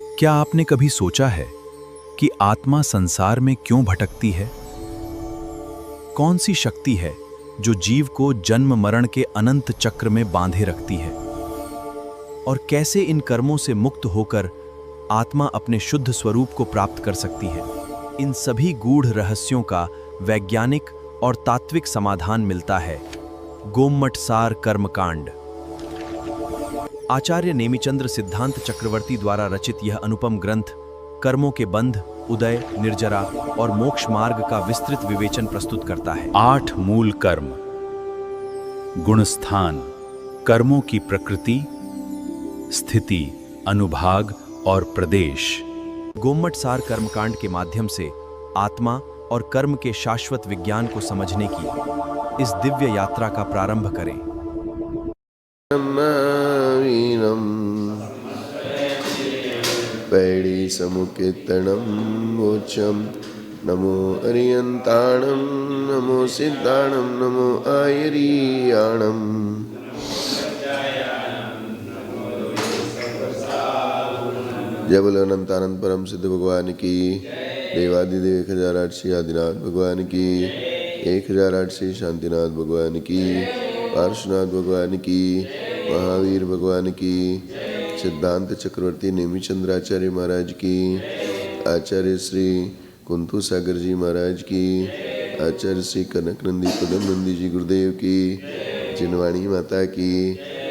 क्या आपने कभी सोचा है कि आत्मा संसार में क्यों भटकती है? कौन सी शक्ति है जो जीव को जन्म मरण के अनंत चक्र में बांधे रखती है? और कैसे इन कर्मों से मुक्त होकर आत्मा अपने शुद्ध स्वरूप को प्राप्त कर सकती है? इन सभी गूढ़ रहस्यों का वैज्ञानिक और तात्विक समाधान मिलता है गोमटसार कर्मकांड। आचार्य नेमिचंद्र सिद्धांत चक्रवर्ती द्वारा रचित यह अनुपम ग्रंथ कर्मों के बंध, उदय, निर्जरा और मोक्ष मार्ग का विस्तृत विवेचन प्रस्तुत करता है। 8 मूल कर्म, गुणस्थान, कर्मों की प्रकृति, स्थिति, अनुभाग और प्रदेश। गोमटसार कर्मकांड के माध्यम से आत्मा और कर्म के शाश्वत विज्ञान को समझने की इस दिव्य यात्रा का प्रारंभ करें। पैड़ी समुकेतनम मोचम नमो अरियंताणम नमो सिद्धाणम नमो आयरियाणम। जय बोलो अनंतानंद परम सिद्ध भगवान की, देवादिदेव 1008 आदिनाथ भगवान की, 1008 शांतिनाथ भगवान की, पार्श्वनाथ भगवान की, महावीर भगवान की, सिद्धांत चक्रवर्ती नेमिचंद्राचार्य महाराज की, आचार्य श्री कुंतु सागर जी महाराज की, आचार्य श्री कनक नंदी पदम नंदी जी गुरुदेव की, जिनवाणी माता की,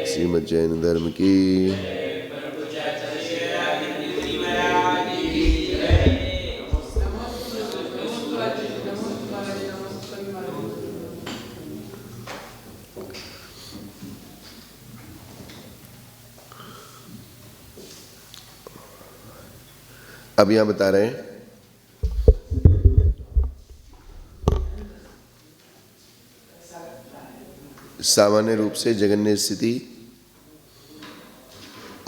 श्रीमद् जैन धर्म की। अब यहां बता रहे हैं सामान्य रूप से जगन्य स्थिति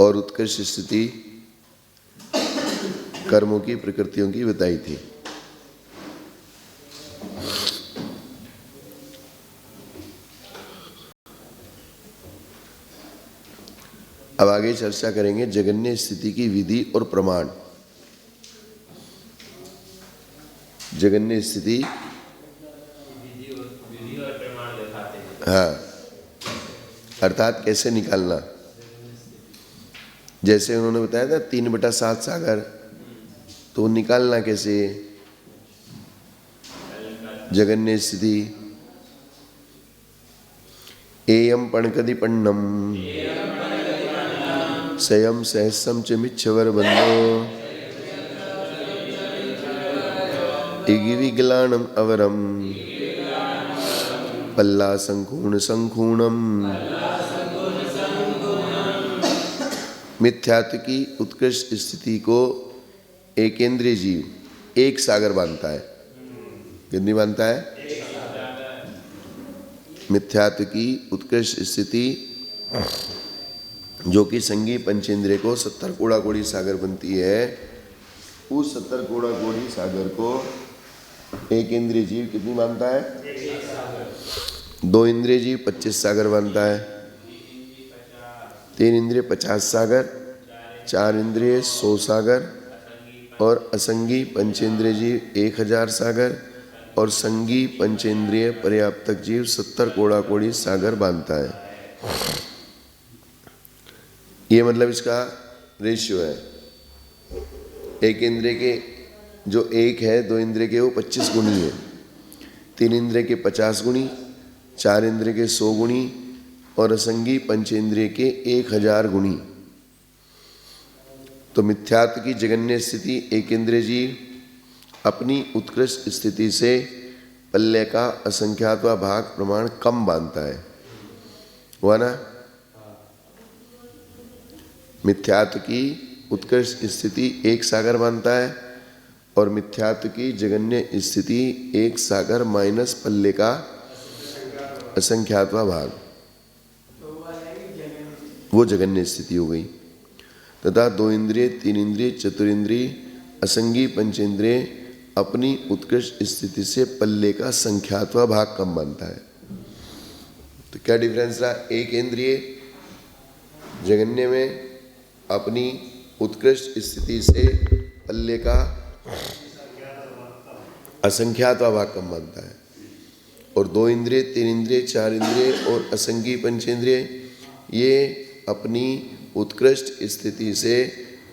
और उत्कृष्ट स्थिति कर्मों की प्रकृतियों की बताई थी। अब आगे चर्चा करेंगे जगन्य स्थिति की विधि और प्रमाण। जगन्य स्थिति हाँ, अर्थात कैसे निकालना। जैसे उन्होंने बताया था 3/7 सागर, तो निकालना कैसे जगन्य स्थिति। एयम पणकदि पन्नम स्वयं सहस्रम च मिच्छवर बंधो इगिविगलाणम अवरम पल्ला संकूर्ण संकूर्णम। मिथ्यात्व की उत्कृष्ट स्थिति को एकेंद्रीय जीव एक सागर बांधता है। कितनी बांधता है? मिथ्यात्व की उत्कृष्ट स्थिति जो कि संगी पंचेंद्रिय को 70 कोड़ा कोड़ी सागर बनती है, उस 70 कोड़ा कोड़ी सागर को एक इंद्रिय जीव कितनी मानता है? 2 इंद्रिय जीव 25 सागर मानता है, 3 इंद्रिय 50 सागर, 4 इंद्रिय 100 सागर और असंगी पंचेंद्रिय जीव 1000 सागर और संगी पंचेंद्रिय पर्याप्तक जीव 70 कोड़ा कोड़ी सागर बांधता है। ये मतलब इसका रेशियो है। एक इंद्रिय के जो 1 है, 2 इंद्रिय के वो 25 गुणी है, 3 इंद्रिय के 50 गुणी, 4 इंद्रिय के 100 गुणी और असंगी पंचेंद्रिय के 1000 गुणी। तो मिथ्यात्व की जगन्य स्थिति एक इंद्रिय जीव अपनी उत्कृष्ट स्थिति से पल्ले का असंख्यात्वा भाग प्रमाण कम बांधता है। हुआ ना? मिथ्यात्व की उत्कृष्ट स्थिति एक सागर बांधता है और मिथ्यात्व की जगन्य स्थिति एक सागर माइनस पल्ले का असंख्यात्वा भाग, वो जगन्य स्थिति हो गई। तथा 2 इंद्रिय, 3 इंद्रिय, चतुरिंद्रिय, असंगी पंचेंद्रिय अपनी उत्कृष्ट स्थिति से पल्ले का संख्यात्वा भाग कम बनता है। तो क्या डिफरेंस रहा? एक इंद्रिय जगन्य में अपनी उत्कृष्ट स्थिति से पल्ले का असंख्यात्वा भाग कम बनता है। और 2 इंद्रिय, 3 इंद्रिय, 4 इंद्रिय और असंगी पंचेंद्रिय ये अपनी उत्कृष्ट स्थिति से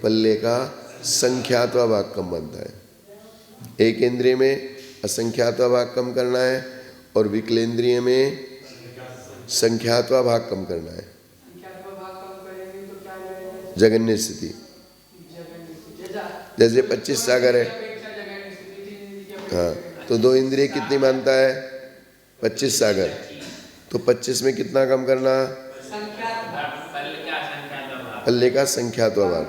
पल्ले का संख्यात्वा भाग कम बनता है। एक इंद्रिय में असंख्यात्वा भाग कम करना है और विकलेंद्रिय में संख्यात्वा भाग कम करना है। जगन्य स्थिति जैसे 25 सागर है, हाँ, तो 2 इंद्रिय कितनी मानता है? 25 सागर। तो 25 में कितना कम करना? पल्ले का संख्यात्वा भाग।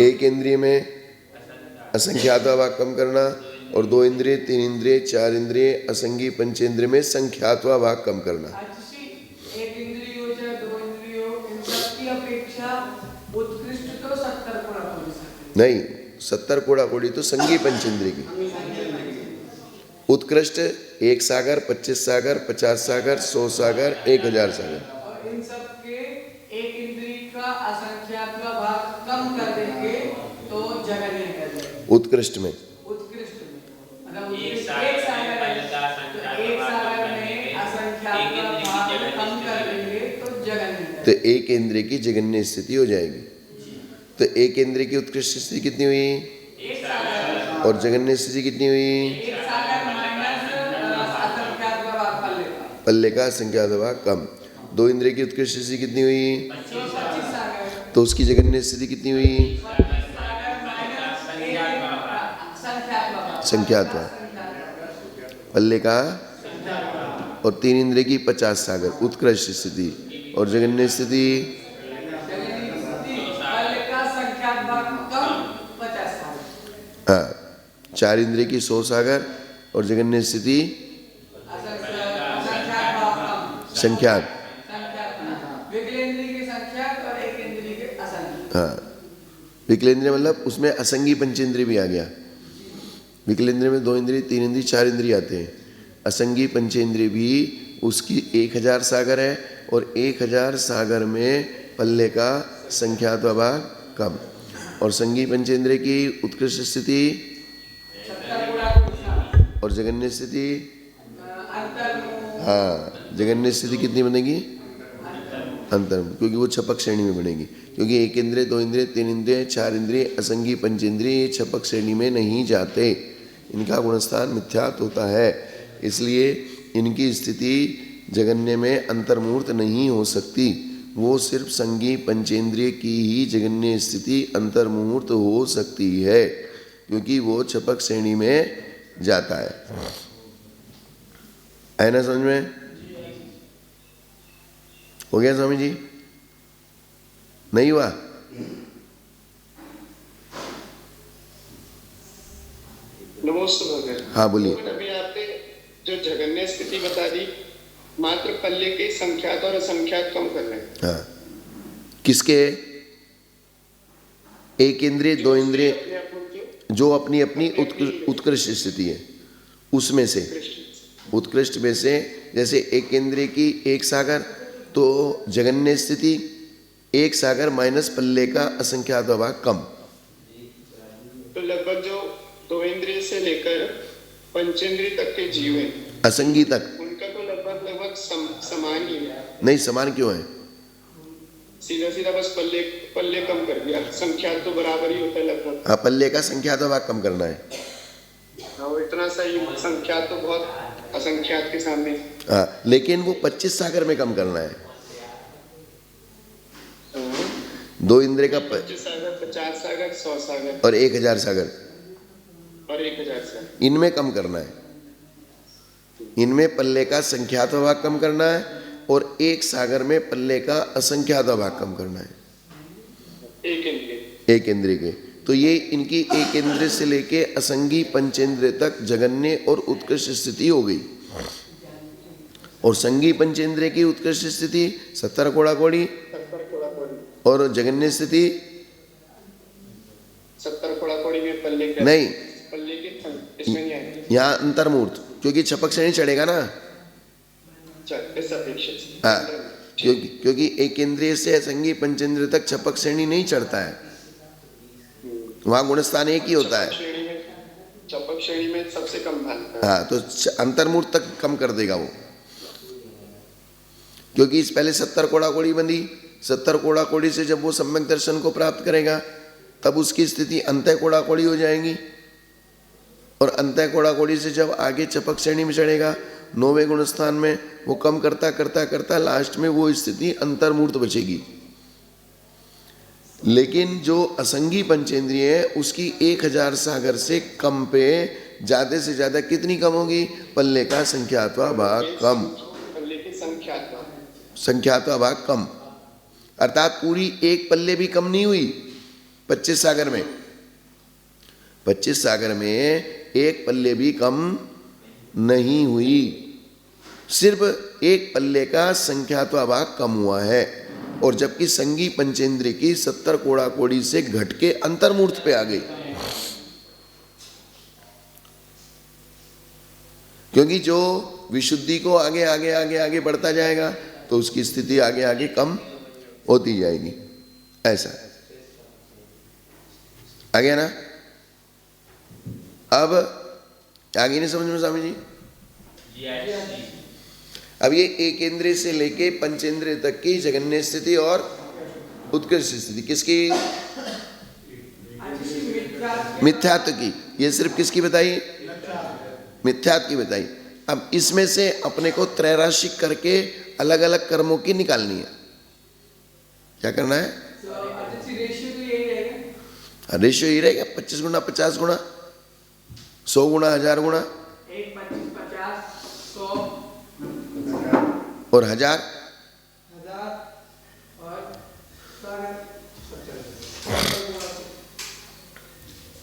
एक इंद्रिय में असंख्यात्वा भाग कम करना और 2 इंद्रिय, 3 इंद्रिय, 4 इंद्रिय, असंगी पंचेंद्रिय में संख्यात्वा भाग कम करना। एक इंद्रिय हो चाहे 2 इंद्रिय हो, इन सबकी अपेक्षा उत्कृष्ट तो 70 कोड़ा कोड़ी। नहीं, 70 कोड़ा कोड़ी तो संगी पंचेंद्रिय की। उत्कृष्ट 1 सागर, 25 सागर, 50 सागर, 100 सागर, 1000 सागर। और इन सब के एक इंद्रिय का असंख्यात्वा भाग कम कर देंगे तो जगन्य कर देंगे। उत्कृष्ट में मतलब एक सागर में असंख्यात्वा भाग कम कर देंगे तो जगन्य। तो एक इंद्रिय की जगन्य स्थिति हो जाएगी। तो एक इंद्रिय की उत्कृष्ट स्थिति कितनी हुई? 1 सागर। और जगन्य स्थिति कितनी हुई? 1 सागर माइनस असंख्यात्वा भाग पल्ले का संख्यात्वा भाग कम। 2 इंद्रिय की उत्कृष्ट स्थिति कितनी हुई? 25 सागर। तो उसकी जगन्य स्थिति कितनी हुई? संख्यात्वा पल्ले का। और 3 इंद्रिय की 50 सागर उत्कृष्ट स्थिति और जगन्य स्थिति हाँ, 4 इंद्रिय की 100 सागर और जगन्य स्थिति संख्यात। हाँ, विकलेंद्रिय मतलब उसमें असंगी पंचेंद्रिय भी आ गया। विकलेंद्रिय में 2 इंद्रिय, 3 इंद्रिय, 4 इंद्रिय आते हैं। असंगी पंचेंद्रिय भी उसकी 1000 सागर है और 1000 सागर में पल्ले का संख्यात्वा भाग कम। और संगी पंचेंद्रिय की उत्कृष्ट स्थिति और जगन्य स्थिति, हाँ, जगन्य स्थिति कितनी बनेगी? अंतर, क्योंकि वो छपक श्रेणी में बनेगी। क्योंकि 1 इंद्रिय, 2 इंद्रिय, 3 इंद्रिय, 4 इंद्रिय, असंगी पंचेंद्रिय ये छपक श्रेणी में नहीं जाते। इनका गुणस्थान मिथ्यात्व होता है, इसलिए इनकी स्थिति जगन्य में अंतर्मूर्त नहीं हो सकती। वो सिर्फ संगी पंचेंद्रिय की ही जगन्य स्थिति अंतर्मूर्त हो सकती है, क्योंकि वो छपक श्रेणी में जाता है ना? समझ में हो गया स्वामी जी? नहीं हुआ? नमस्ते। हाँ बोलिए। अभी आपने जो जगन्य स्थिति बता दी, मात्र पल्ले के संख्यात और असंख्यात कम कर रहे हैं। हाँ, किसके? 1 इंद्रिय, 2 इंद्रिय, जो अपनी अपनी उत्कृष्ट स्थिति है उसमें से, उत्कृष्ट में से। जैसे 1 इंद्रिय की 1 सागर, तो जगन्य स्थिति 1 सागर माइनस पल्ले का असंख्यात भाग कम। तो लगभग जो 2 इंद्रिय से लेकर पंचेंद्रिय तक के जीव हैं, असंगी तक, उनका तो लगभग समान ही है। नहीं, समान क्यों है? सीधा सीधा बस पल्ले कम कर दिया, संख्यात तो बराबर ही होता है लगभग। हाँ, पल्ले का संख्यात भाग कम करना है। हाँ, इतना सही। संख्यात तो बहुत असंख्यात के सामने। हाँ, लेकिन वो 25 सागर में कम करना है। 2 इंद्रिय का 25 सागर, 50 सागर, 100 सागर और 1000 सागर, और 1000 सागर, इनमें कम करना है। इनमें पल्ले का संख्यात भाग कम करना है और 1 सागर में पल्ले का असंख्यात भाग कम करना है। 1 इंद्रिय के। तो ये इनकी 1 इंद्रिय से लेके असंगी पंचेंद्रिय तक जगन्य और उत्कृष्ट स्थिति हो गई। और संगी पंचेंद्रिय की उत्कृष्ट स्थिति 70 कोड़ा कोड़ी और जगन्य स्थिति 70 कोड़ा कोड़ी में पल्ले के नहीं, पल्ले के इसमें नहीं आएंगे। यहाँ अंतर्मूर्त, क्योंकि छपक श्रेणी चढ़ेगा ना। इस अपेक्षा से। हाँ, क्योंकि एक इंद्रिय से असंगी पंचेंद्रिय तक छपक श्रेणी नहीं चढ़ता है, वहां गुणस्थान एक ही होता है। चपक श्रेणी में सबसे कम भाग है। हाँ, तो अंतर्मूर्त तक कम कर देगा वो, क्योंकि इस पहले 70 कोड़ा कोड़ी बंधी, 70 कोड़ा कोड़ी से जब वो सम्यक दर्शन को प्राप्त करेगा तब उसकी स्थिति अंतः कोड़ा कोड़ी हो जाएगी, और अंतः कोड़ा कोड़ी से जब आगे चपक श्रेणी में चढ़ेगा 9वें गुणस्थान में, वो कम करता करता करता लास्ट में वो स्थिति अंतर्मूर्त बचेगी। लेकिन जो असंगी पंचेंद्रिय है उसकी 1000 सागर से कम पे ज्यादा से ज्यादा कितनी कम होगी? पल्ले का संख्यात्वा भाग कम, पल्ले की संख्यात्वा भाग कम, अर्थात पूरी एक पल्ले भी कम नहीं हुई 25 सागर में। 25 सागर में एक पल्ले भी कम नहीं हुई, सिर्फ एक पल्ले का संख्यात्वा भाग कम हुआ है, और जबकि संगी पंचेंद्रिय की 70 कोड़ा कोड़ी से घट के अंतर्मूर्त पे आ गई। क्योंकि जो विशुद्धि को आगे आगे आगे आगे बढ़ता जाएगा तो उसकी स्थिति आगे आगे कम होती जाएगी। ऐसा आ गया ना? अब आगे नहीं समझ में स्वामी जी? अब ये एक इंद्रिय से लेके पंचेंद्रिय तक की जगन्य स्थिति और उत्कृष्ट स्थिति किसकी? मिथ्यात्व की। ये सिर्फ किसकी बताई? मिथ्यात्व की बताई। अब इसमें से अपने को त्रैराशिक करके अलग अलग कर्मों की निकालनी है। क्या करना है? रेशियो ही रहेगा 25 गुना 50 गुना 100 गुना 1000 गुना 25, 50, 100 और 1000 और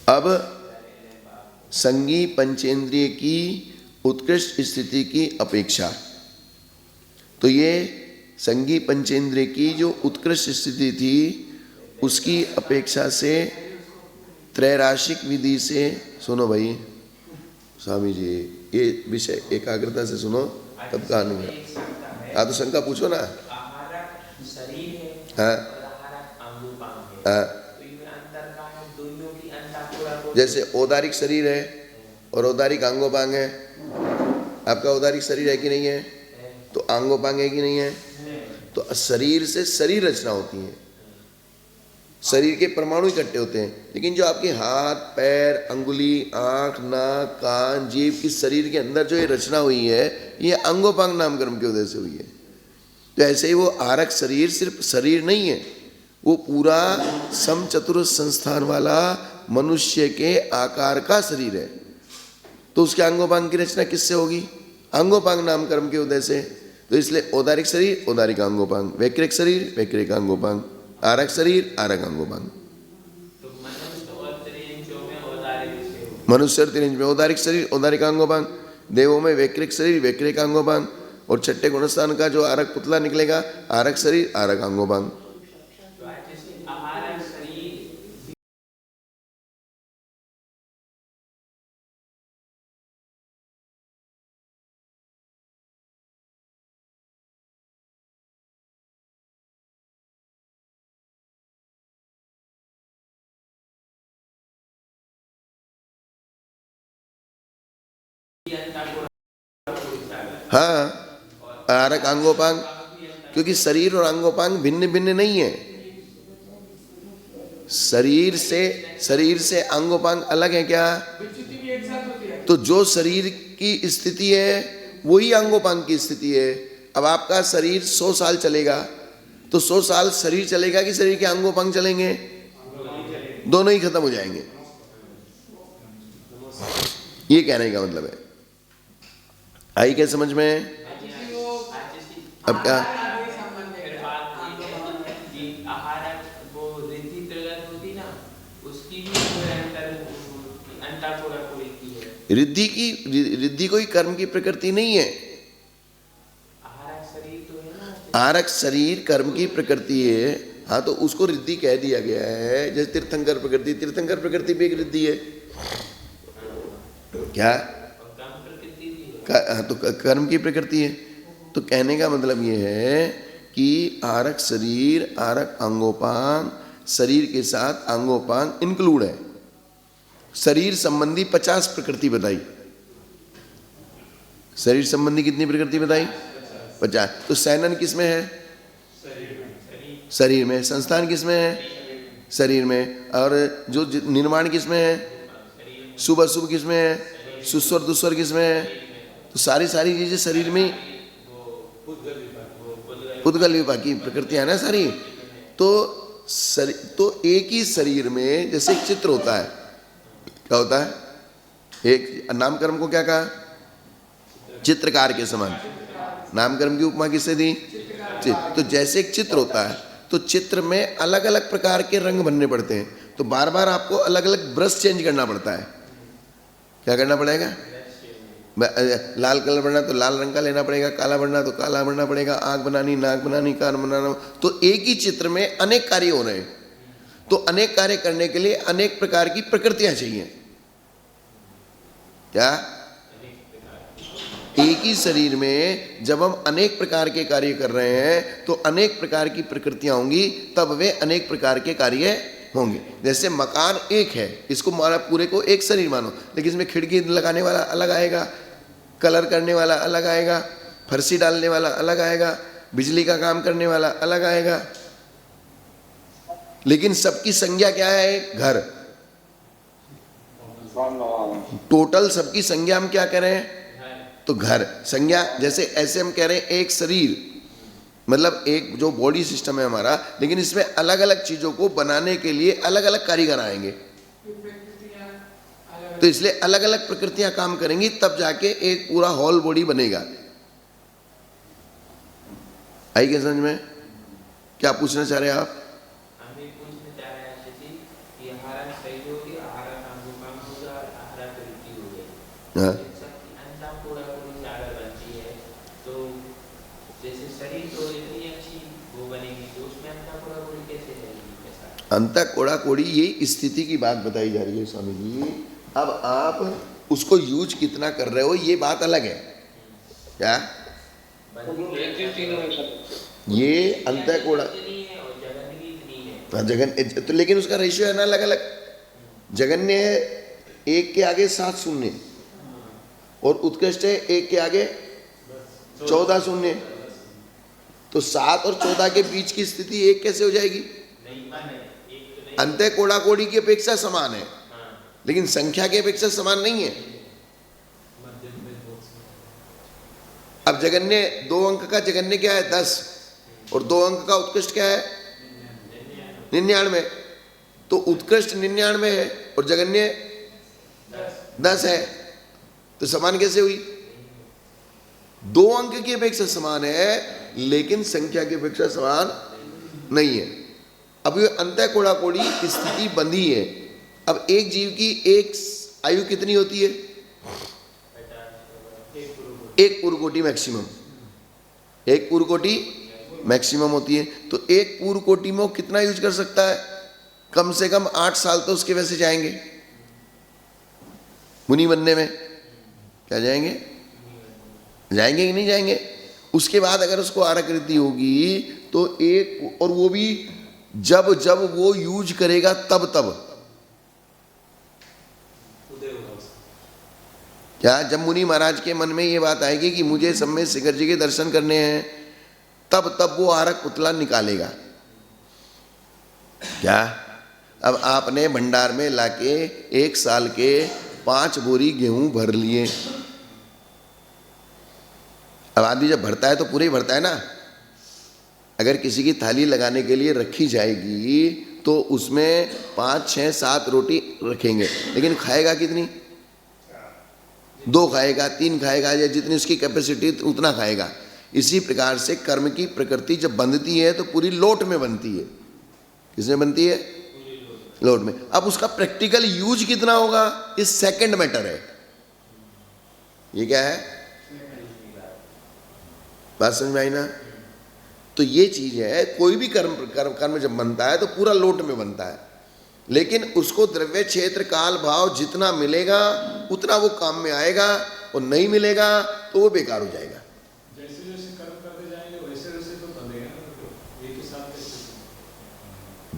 अब संगी पंचेंद्रिय की उत्कृष्ट स्थिति की अपेक्षा, तो ये संगी पंचेंद्रिय की जो उत्कृष्ट स्थिति थी उसकी अपेक्षा से त्रैराशिक विधि से, सुनो भाई स्वामी जी, ये विषय एकाग्रता से सुनो तब कहानी है। हाँ तो शंका पूछो ना। हाँ हाँ, जैसे औदारिक शरीर है और औदारिक आंगोपांग है। आपका औदारिक शरीर है कि नहीं है? तो आंगोपांग है कि नहीं है? तो शरीर से शरीर रचना होती है, शरीर के परमाणु इकट्ठे होते हैं, लेकिन जो आपके हाथ पैर अंगुली आंख नाक कान जीभ की शरीर के अंदर जो ये रचना हुई है ये अंगोपांग नामकर्म के वजह से हुई है। तो ऐसे ही वो आरक शरीर सिर्फ शरीर नहीं है, वो पूरा समचतुर्थ संस्थान वाला मनुष्य के आकार का शरीर है। तो उसके अंगोपांग की रचना किससे होगी? अंगोपांग नामकर्म के उदय से। तो इसलिए औदारिक शरीर औदारिक अंगोपांग, वैक्रिक शरीर वैक्रिक अंगोपांग, आरक शरीर आरक अंगोपांग। मनुष्य और तिरिंज में औदारिक शरीर औदारिक अंगोपांग, देवों में वैक्रिक शरीर वैक्रिक अंगोपांग, और छठे गुणस्थान का जो आरक पुतला निकलेगा आरक शरीर आरक अंगोपांग। हाँ, आरक अंगोपांग, क्योंकि शरीर और अंगोपांग भिन्न भिन्न नहीं है। शरीर से अंगोपांग अलग है क्या? तो जो शरीर की स्थिति है वही अंगोपांग की स्थिति है। अब आपका शरीर 100 साल चलेगा तो 100 साल शरीर चलेगा कि शरीर के अंगोपांग चलेंगे? दोनों ही खत्म हो जाएंगे। ये कहने का मतलब है। आई क्या समझ में? अब क्या? रिद्धि कोई कर्म की प्रकृति नहीं है। आरक शरीर कर्म की प्रकृति है। हाँ तो उसको रिद्धि कह दिया गया है। जैसे तीर्थंकर प्रकृति, तीर्थंकर प्रकृति भी एक रिद्धि है। क्या? तो कर्म की प्रकृति है। तो कहने का मतलब ये है कि आरक शरीर, आरक अंगोपांग, शरीर के साथ अंगोपांग इंक्लूड है। शरीर संबंधी 50 प्रकृति बताई। शरीर संबंधी कितनी प्रकृति बताई? 50। तो सैनन किसमें है? शरीर में। संस्थान किसमें है? शरीर में। और जो निर्माण किसमें है? शुभ अशुभ किसमें है? सुस्वर दुस्वर किसमें है? तो सारी चीजें शरीर में, पुद्गल विभाग की प्रकृतियां है ना सारी। तो एक ही शरीर में जैसे एक चित्र होता है, क्या होता है? एक नामकर्म को क्या कहा? चित्रकार के समान। नामकर्म की उपमा किससे दी? तो जैसे एक चित्र होता है, तो चित्र में अलग अलग प्रकार के रंग बनने पड़ते हैं, तो बार बार आपको अलग अलग ब्रश चेंज करना पड़ता है। क्या करना पड़ेगा? लाल कलर बनना तो लाल रंग का लेना पड़ेगा, काला बनना तो काला बनना पड़ेगा, आंख बनानी, नाक बनानी, कान बनाना। तो एक ही चित्र में अनेक कार्य हो रहे हैं, तो अनेक कार्य करने के लिए अनेक प्रकार की प्रकृतियां चाहिए। क्या? एक ही शरीर में जब हम अनेक प्रकार के कार्य कर रहे हैं, तो अनेक प्रकार की प्रकृतियां होंगी, तब वे अनेक प्रकार के कार्य होंगे। जैसे मकान एक है, इसको माना पूरे को एक शरीर मानो, लेकिन इसमें खिड़की लगाने वाला अलग आएगा, कलर करने वाला अलग आएगा, फर्शी डालने वाला अलग आएगा, बिजली का काम करने वाला अलग आएगा, लेकिन सबकी संज्ञा क्या है? घर। टोटल सबकी संज्ञा हम क्या करें? तो घर संज्ञा। जैसे ऐसे हम कह रहे हैं एक शरीर, मतलब एक जो बॉडी सिस्टम है हमारा, लेकिन इसमें अलग अलग चीजों को बनाने के लिए अलग अलग कारीगर आएंगे, तो इसलिए अलग अलग प्रकृतियां काम करेंगी, तब जाके एक पूरा होल बॉडी बनेगा। आई क्या समझ में? क्या पूछना चाह रहे हैं आप? हाँ, अंत कोड़ा कोड़ी, यही स्थिति की बात बताई जा रही है स्वामी जी। अब आप उसको यूज कितना कर रहे हो, ये बात अलग है। क्या? ये अंत कोड़ा, जगन तो, लेकिन उसका रेशियो है ना अलग अलग। जगन्य है 1 के आगे 7 शून्य, और उत्कृष्ट है 1 के आगे 14 शून्य। तो 7 और 14 के बीच की स्थिति 1 कैसे हो जाएगी? अंत्य कोड़ा कोड़ी की अपेक्षा समान है, लेकिन संख्या की अपेक्षा समान नहीं है। अब जगन्य 2 अंक का जगन्य क्या है? 10, और 2 अंक का उत्कृष्ट क्या है? 99। तो उत्कृष्ट 99 है और जगन्य 10 है, तो समान कैसे हुई? 2 अंक की अपेक्षा समान है, लेकिन संख्या की अपेक्षा समान नहीं है। अब ये अंतः कोड़ा कोड़ी स्थिति बंधी है। अब एक जीव की एक आयु कितनी होती है? 1 पूर्व कोटि मैक्सिमम। 1 पूर्व कोटि मैक्सिमम होती है। तो 1 पूर्व कोटि में कितना यूज कर सकता है? कम से कम 8 साल तो उसके वैसे जाएंगे मुनि बनने में। क्या जाएंगे? जाएंगे कि नहीं जाएंगे? उसके बाद अगर उसको आरकृति होगी तो एक, और वो भी जब जब वो यूज करेगा तब तब। क्या? जब मुनि महाराज के मन में ये बात आएगी कि मुझे सब में शिखर जी के दर्शन करने हैं, तब तब वो आरक पुतला निकालेगा। क्या? अब आपने भंडार में लाके 1 साल के 5 बोरी गेहूं भर लिए। अब आदमी जब भरता है तो पूरे ही भरता है ना। अगर किसी की थाली लगाने के लिए रखी जाएगी तो उसमें 5, 6, 7 रोटी रखेंगे, लेकिन खाएगा कितनी? 2 खाएगा, 3 खाएगा, या जितनी उसकी कैपेसिटी उतना खाएगा। इसी प्रकार से कर्म की प्रकृति जब बंधती है तो पूरी लोट में बनती है। किसमें बनती है? लोट में। अब उसका प्रैक्टिकल यूज कितना होगा, इस सेकंड मैटर है। ये क्या है? बात समझ में आई ना? तो ये चीज है, कोई भी कर्म जब बनता है तो पूरा लोट में बनता है, लेकिन उसको द्रव्य क्षेत्र काल भाव जितना मिलेगा उतना वो काम में आएगा, और नहीं मिलेगा तो वो बेकार हो जाएगा। जैसे जैसे कर्म करते जाएंगे वैसे वैसे तो बंधेगा ना।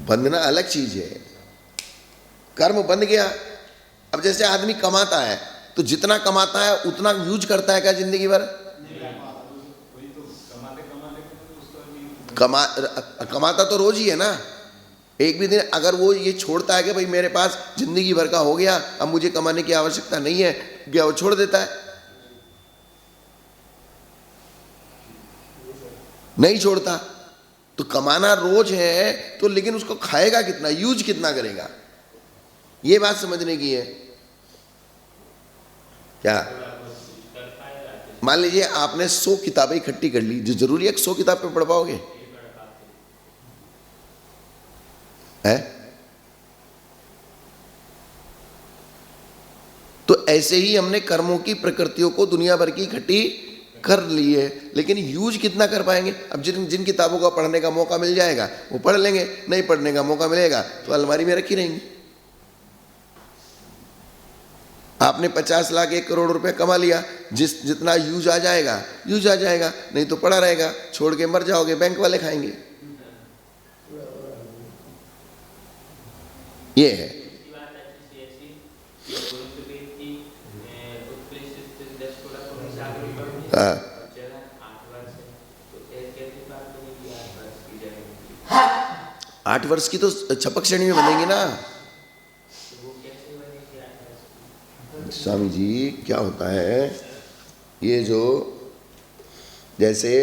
बंधना अलग चीज है। कर्म बंध गया। अब जैसे आदमी कमाता है तो जितना कमाता है उतना यूज करता है क्या जिंदगी भर? कमाता तो रोज ही है ना। एक भी दिन अगर वो ये छोड़ता है कि भाई मेरे पास जिंदगी भर का हो गया, अब मुझे कमाने की आवश्यकता नहीं है, क्या वो छोड़ देता है? नहीं छोड़ता। तो कमाना रोज है तो लेकिन उसको खाएगा कितना, यूज कितना करेगा, ये बात समझने की है। क्या मान लीजिए आपने 100 किताबें इकट्ठी कर ली, जो जरूरी है 100 किताब पे पढ़ पाओगे? है? तो ऐसे ही हमने कर्मों की प्रकृतियों को दुनिया भर की इकट्ठी कर ली है, लेकिन यूज कितना कर पाएंगे? अब जिन किताबों का पढ़ने का मौका मिल जाएगा वो पढ़ लेंगे, नहीं पढ़ने का मौका मिलेगा तो अलमारी में रखी रहेंगी। आपने 50 लाख 1 करोड़ रुपए कमा लिया, जितना यूज आ जाएगा यूज आ जाएगा, नहीं तो पड़ा रहेगा, छोड़ के मर जाओगे, बैंक वाले खाएंगे। ये है। हाँ 8 वर्ष की तो छपक श्रेणी में बनेंगी ना। स्वामी जी क्या होता है, ये जो जैसे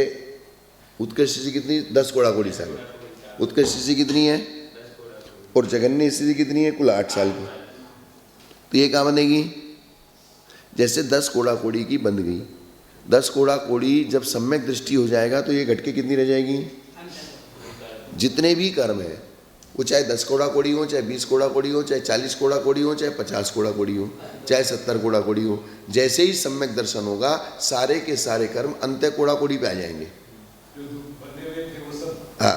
उत्कर्ष स्थिति कितनी, 10 कोड़ा कोड़ी साल, उत्कर्ष स्थिति कितनी है और जगन्य स्थिति कितनी है, कुल 8 साल की। तो ये क्या बनेगी? जैसे 10 कोड़ा कोड़ी की बंध गई, 10 कोड़ा कोड़ी जब सम्यक दृष्टि हो जाएगा तो ये घटके कितनी रह जाएगी? जितने भी कर्म है वो चाहे 10 कोड़ा कोड़ी हो, चाहे 20 कोड़ा कोड़ी हो, चाहे 40 कोड़ा कोड़ी हो, चाहे 50 कोड़ा कोड़ी हो, चाहे 70 कोड़ा कोड़ी हो, जैसे ही सम्यक दर्शन होगा सारे के सारे कर्म अंत्य कोड़ा कोड़ी पे आ जाएंगे। हाँ,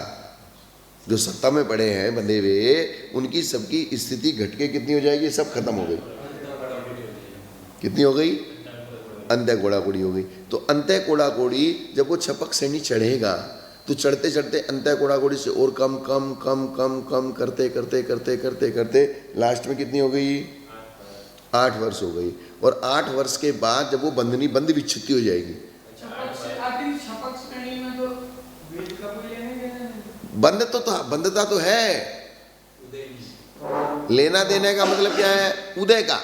जो सत्ता में पड़े हैं बंधे हुए, उनकी सबकी स्थिति घटके कितनी हो जाएगी? सब खत्म हो गई। कितनी हो गई? अंत्य कोड़ा कोड़ी हो गई। तो अंत्य कोड़ा कोड़ी जब वो छपक श्रेणी चढ़ेगा तो चढ़ते चढ़ते अंत्य कोड़ा कोड़ी से और कम कम कम कम कम करते करते करते करते करते लास्ट में कितनी हो गई? 8 वर्ष हो गई। और 8 वर्ष के बाद जब वो बंधनी बंद विच्छुत्ति हो जाएगी, बंधता तो है, लेना देने का मतलब क्या है? उदय का।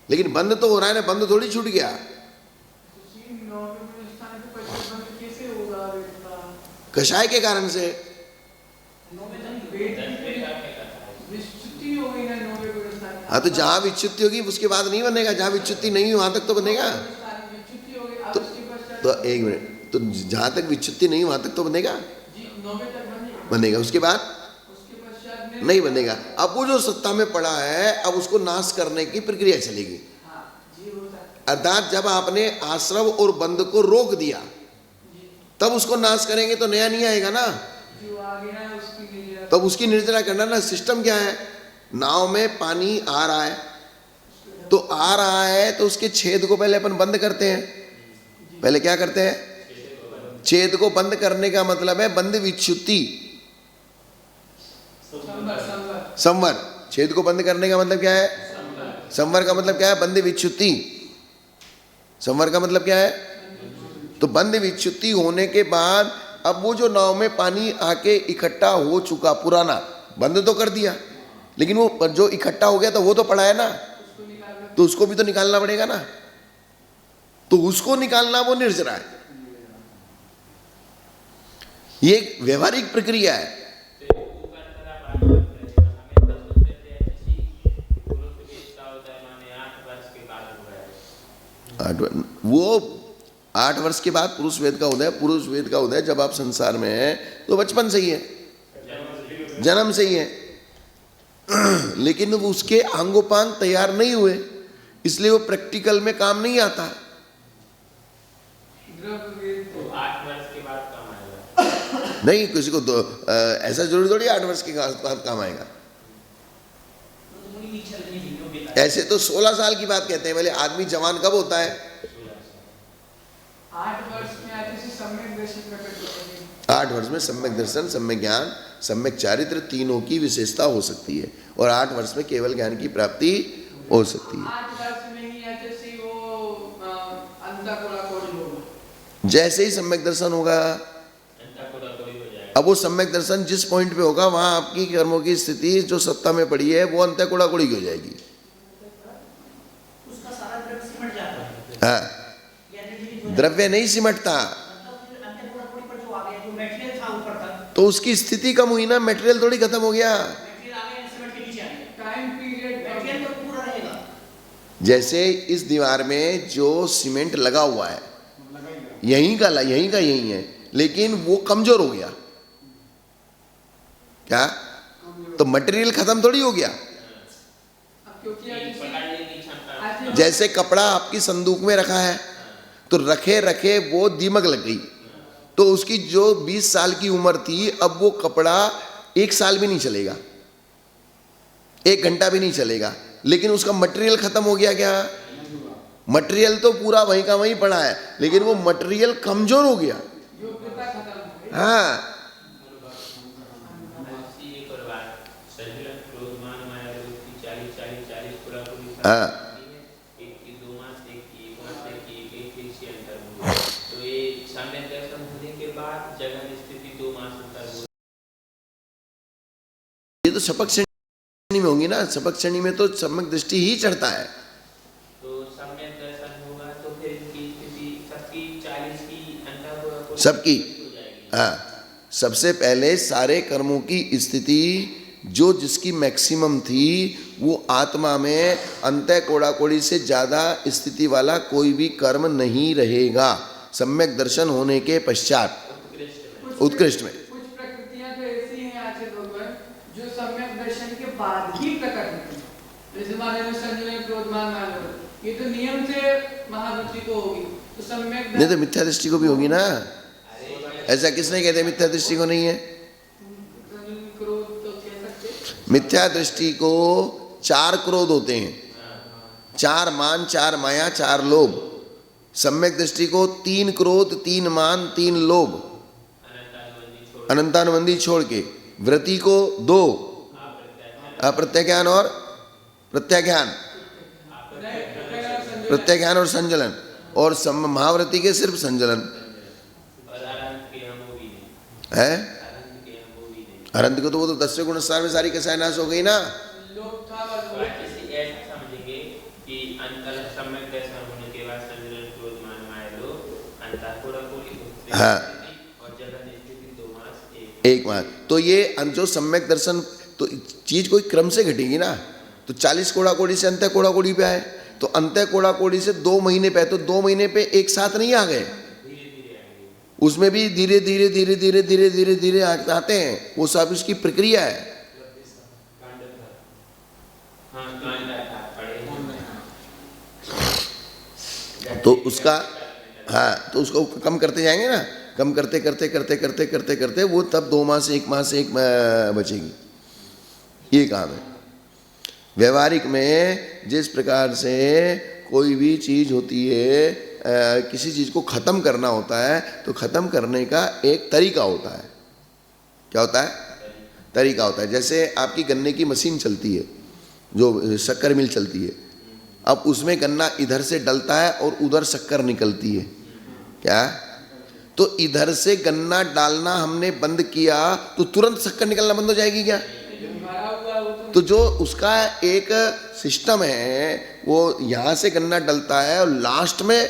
लेकिन बंद तो हो रहा है ना, बंद थोड़ी छूट गया। कषाय के कारण से हाँ, तो जहां विच्युत्ति होगी उसके बाद नहीं बनेगा, जहां विच्युत्ति नहीं हुई वहां तक तो बनेगा। तो एक मिनट, तो जहां तक विच्युत्ति नहीं वहां तक तो बनेगा, बनेगा, उसके बाद नहीं बनेगा। अब वो जो सत्ता में पड़ा है अब उसको नाश करने की प्रक्रिया चलेगी। अर्थात जब आपने आश्रव और बंध को रोक दिया तब उसको नाश करेंगे तो नया नहीं आएगा ना। तब उसकी निर्जरा करना ना। सिस्टम क्या है? नाव में पानी आ रहा है तो आ रहा है तो उसके छेद को पहले अपन बंद करते हैं। पहले क्या करते हैं? छेद को बंद करने का मतलब है बंद विच्छुत्ति, संवर। छेद को बंद करने का मतलब क्या है? संवर का मतलब क्या है? बंद विच्छुत्ति। संवर का मतलब क्या है? तो बंद विच्छुत्ति होने के बाद अब वो जो नाव में पानी आके इकट्ठा हो चुका, पुराना बंद तो कर दिया, लेकिन वो जो इकट्ठा हो गया था वो तो पड़ा है ना, तो उसको भी तो निकालना पड़ेगा ना। तो उसको निकालना वो निर्जरा है। ये एक व्यवहारिक प्रक्रिया है। वो 8 वर्ष के बाद पुरुष वेद का उदय। पुरुष वेद का उदय जब आप संसार में हैं तो बचपन से ही है, जन्म से ही है, लेकिन वो उसके अंगोपांग तैयार नहीं हुए, इसलिए वो प्रैक्टिकल में काम नहीं आता। तो 8 वर्ष के बाद काम आएगा? नहीं, किसी को ऐसा जरूरी थोड़ी 8 वर्ष के बाद काम आएगा। ऐसे तो 16 साल की बात कहते हैं। पहले आदमी जवान कब होता है? 8 वर्ष में आते से सम्यक दर्शन प्रकट होते हैं। 8 वर्ष में सम्यक दर्शन, सम्यक ज्ञान, सम्यक चारित्र तीनों की विशेषता हो सकती है, और 8 वर्ष में केवल ज्ञान की प्राप्ति हो सकती है। 8 वर्ष में ही जैसे ही वो अंतःकोलाकोली होगा, जैसे ही सम्यक दर्शन होगा, अब वो सम्यक दर्शन जिस पॉइंट पे होगा वहां आपकी कर्मों की स्थिति जो सत्ता में पड़ी है वो अंतःकोलाकोली की हो जाएगी। उसका सारा द्रव्य सिमट जाता है। हाँ, द्रव्य नहीं सिमटता, पर जो आ गया, जो मटेरियल था ऊपर तक, तो उसकी स्थिति कम हुई ना, मटेरियल थोड़ी खत्म हो गया। मटेरियल आ गया, सिमट के नीचे आ गया, टाइम पीरियड मटेरियल तो पूरा रहेगा। जैसे इस दीवार में जो सीमेंट लगा हुआ है यहीं का यहीं है, लेकिन वो कमजोर हो गया, क्या? तो मटेरियल खत्म थोड़ी हो गया। क्योंकि पकड़ने की क्षमता जैसे कपड़ा आपकी संदूक में रखा है, तो रखे रखे वो दीमक लग गई, तो उसकी जो 20 साल की उम्र थी, अब वो कपड़ा 1 साल भी नहीं चलेगा, 1 घंटा भी नहीं चलेगा, लेकिन उसका मटेरियल खत्म हो गया। क्या? मटेरियल तो पूरा वहीं का वहीं पड़ा है, लेकिन वो मटेरियल कमजोर हो गया। योग्यता खत्म हो गई। हाँ, एक और बात, संजलन, क्रोध, मान, माया, लोभ की 40 कोलाकोली हाँ। एक की 2 मास, एक की 1 मास, एक की 1 से अंतर हुआ। तो ये सम्यक दर्शन होने के बाद जगन स्थिति 2 मास अंतर हुआ। ये तो शपथ श्रेणी में होंगी ना, शपथ श्रेणी में तो सम्यक दृष्टि ही चढ़ता है। तो सम्यक दर्शन होगा तो फिर इनकी स्थिति सबकी 40 की अंतर सबकी, हो जाएगी। हाँ, सबसे पहले सारे कर्मों की स्थिति जो जिसकी मैक्सिमम थी, वो आत्मा में अंतःकोलाकोली से ज्यादा स्थिति वाला कोई भी कर्म नहीं रहेगा सम्यक दर्शन होने के पश्चात, उत्कृष्ट में। कुछ प्रकृतियां तो ऐसी हैं आचार्य भगवान, जो सम्यक दर्शन के बाद ही प्रकट होती हैं। जैसे मान लो संजय, क्रोध, मान, माया, ये तो नियम से महावृत्ति को होगी, तो सम्यक नहीं तो मिथ्या दृष्टि को भी होगी ना। ऐसा किसने कहते मिथ्या दृष्टि को नहीं है? क्रोध तो कह सकते। मिथ्या दृष्टि को 4 क्रोध होते हैं, 4 मान, 4 माया, 4 लोभ। सम्यक दृष्टि को 3 क्रोध, 3 मान, 3 लोभ, अनंतानुबंधी छोड़ के। वृत्ति को 2, अप्रत्यज्ञान और प्रत्याज्ञान, प्रत्याज्ञान और संजलन, और महावृत्ति के सिर्फ संजलन है। अरंत को तो वो तो 10वें गुणसार में सारी कसाय नाश हो गई ना। लोभ था ऐसा समझेंगे कि अंतर सम्यक दर्शन होने के बाद संजलन, क्रोध, मान, माया, लोभ अंतःकोलाकोली, हाँ, और जगन स्थिति 2 मास 1 मास। तो ये जो सम्यक दर्शन, तो चीज कोई क्रम से घटेगी ना। तो 40 कोलाकोली से अंतःकोलाकोली पे आए, तो अंतःकोलाकोली से 2 महीने पे, तो 2 महीने पे एक साथ नहीं आ गए, उसमें भी धीरे धीरे धीरे धीरे धीरे धीरे धीरे आते हैं। वो सब उसकी प्रक्रिया है। तो उसका, हाँ, तो उसको कम करते जाएंगे ना, कम करते करते करते करते करते करते वो तब 2 माह से 1 माह से 1 बचेगी। ये काम है। व्यवहारिक में जिस प्रकार से कोई भी चीज होती है, किसी चीज को खत्म करना होता है, तो खत्म करने का एक तरीका होता है। क्या होता है? तरीका होता है। जैसे आपकी गन्ने की मशीन चलती है, जो शक्कर मिल चलती है, अब उसमें गन्ना इधर से डलता है और उधर शक्कर निकलती है। क्या? तो इधर से गन्ना डालना हमने बंद किया तो तुरंत शक्कर निकलना बंद हो जाएगी क्या? तो जो उसका एक सिस्टम है, वो यहाँ से गन्ना डलता है और लास्ट में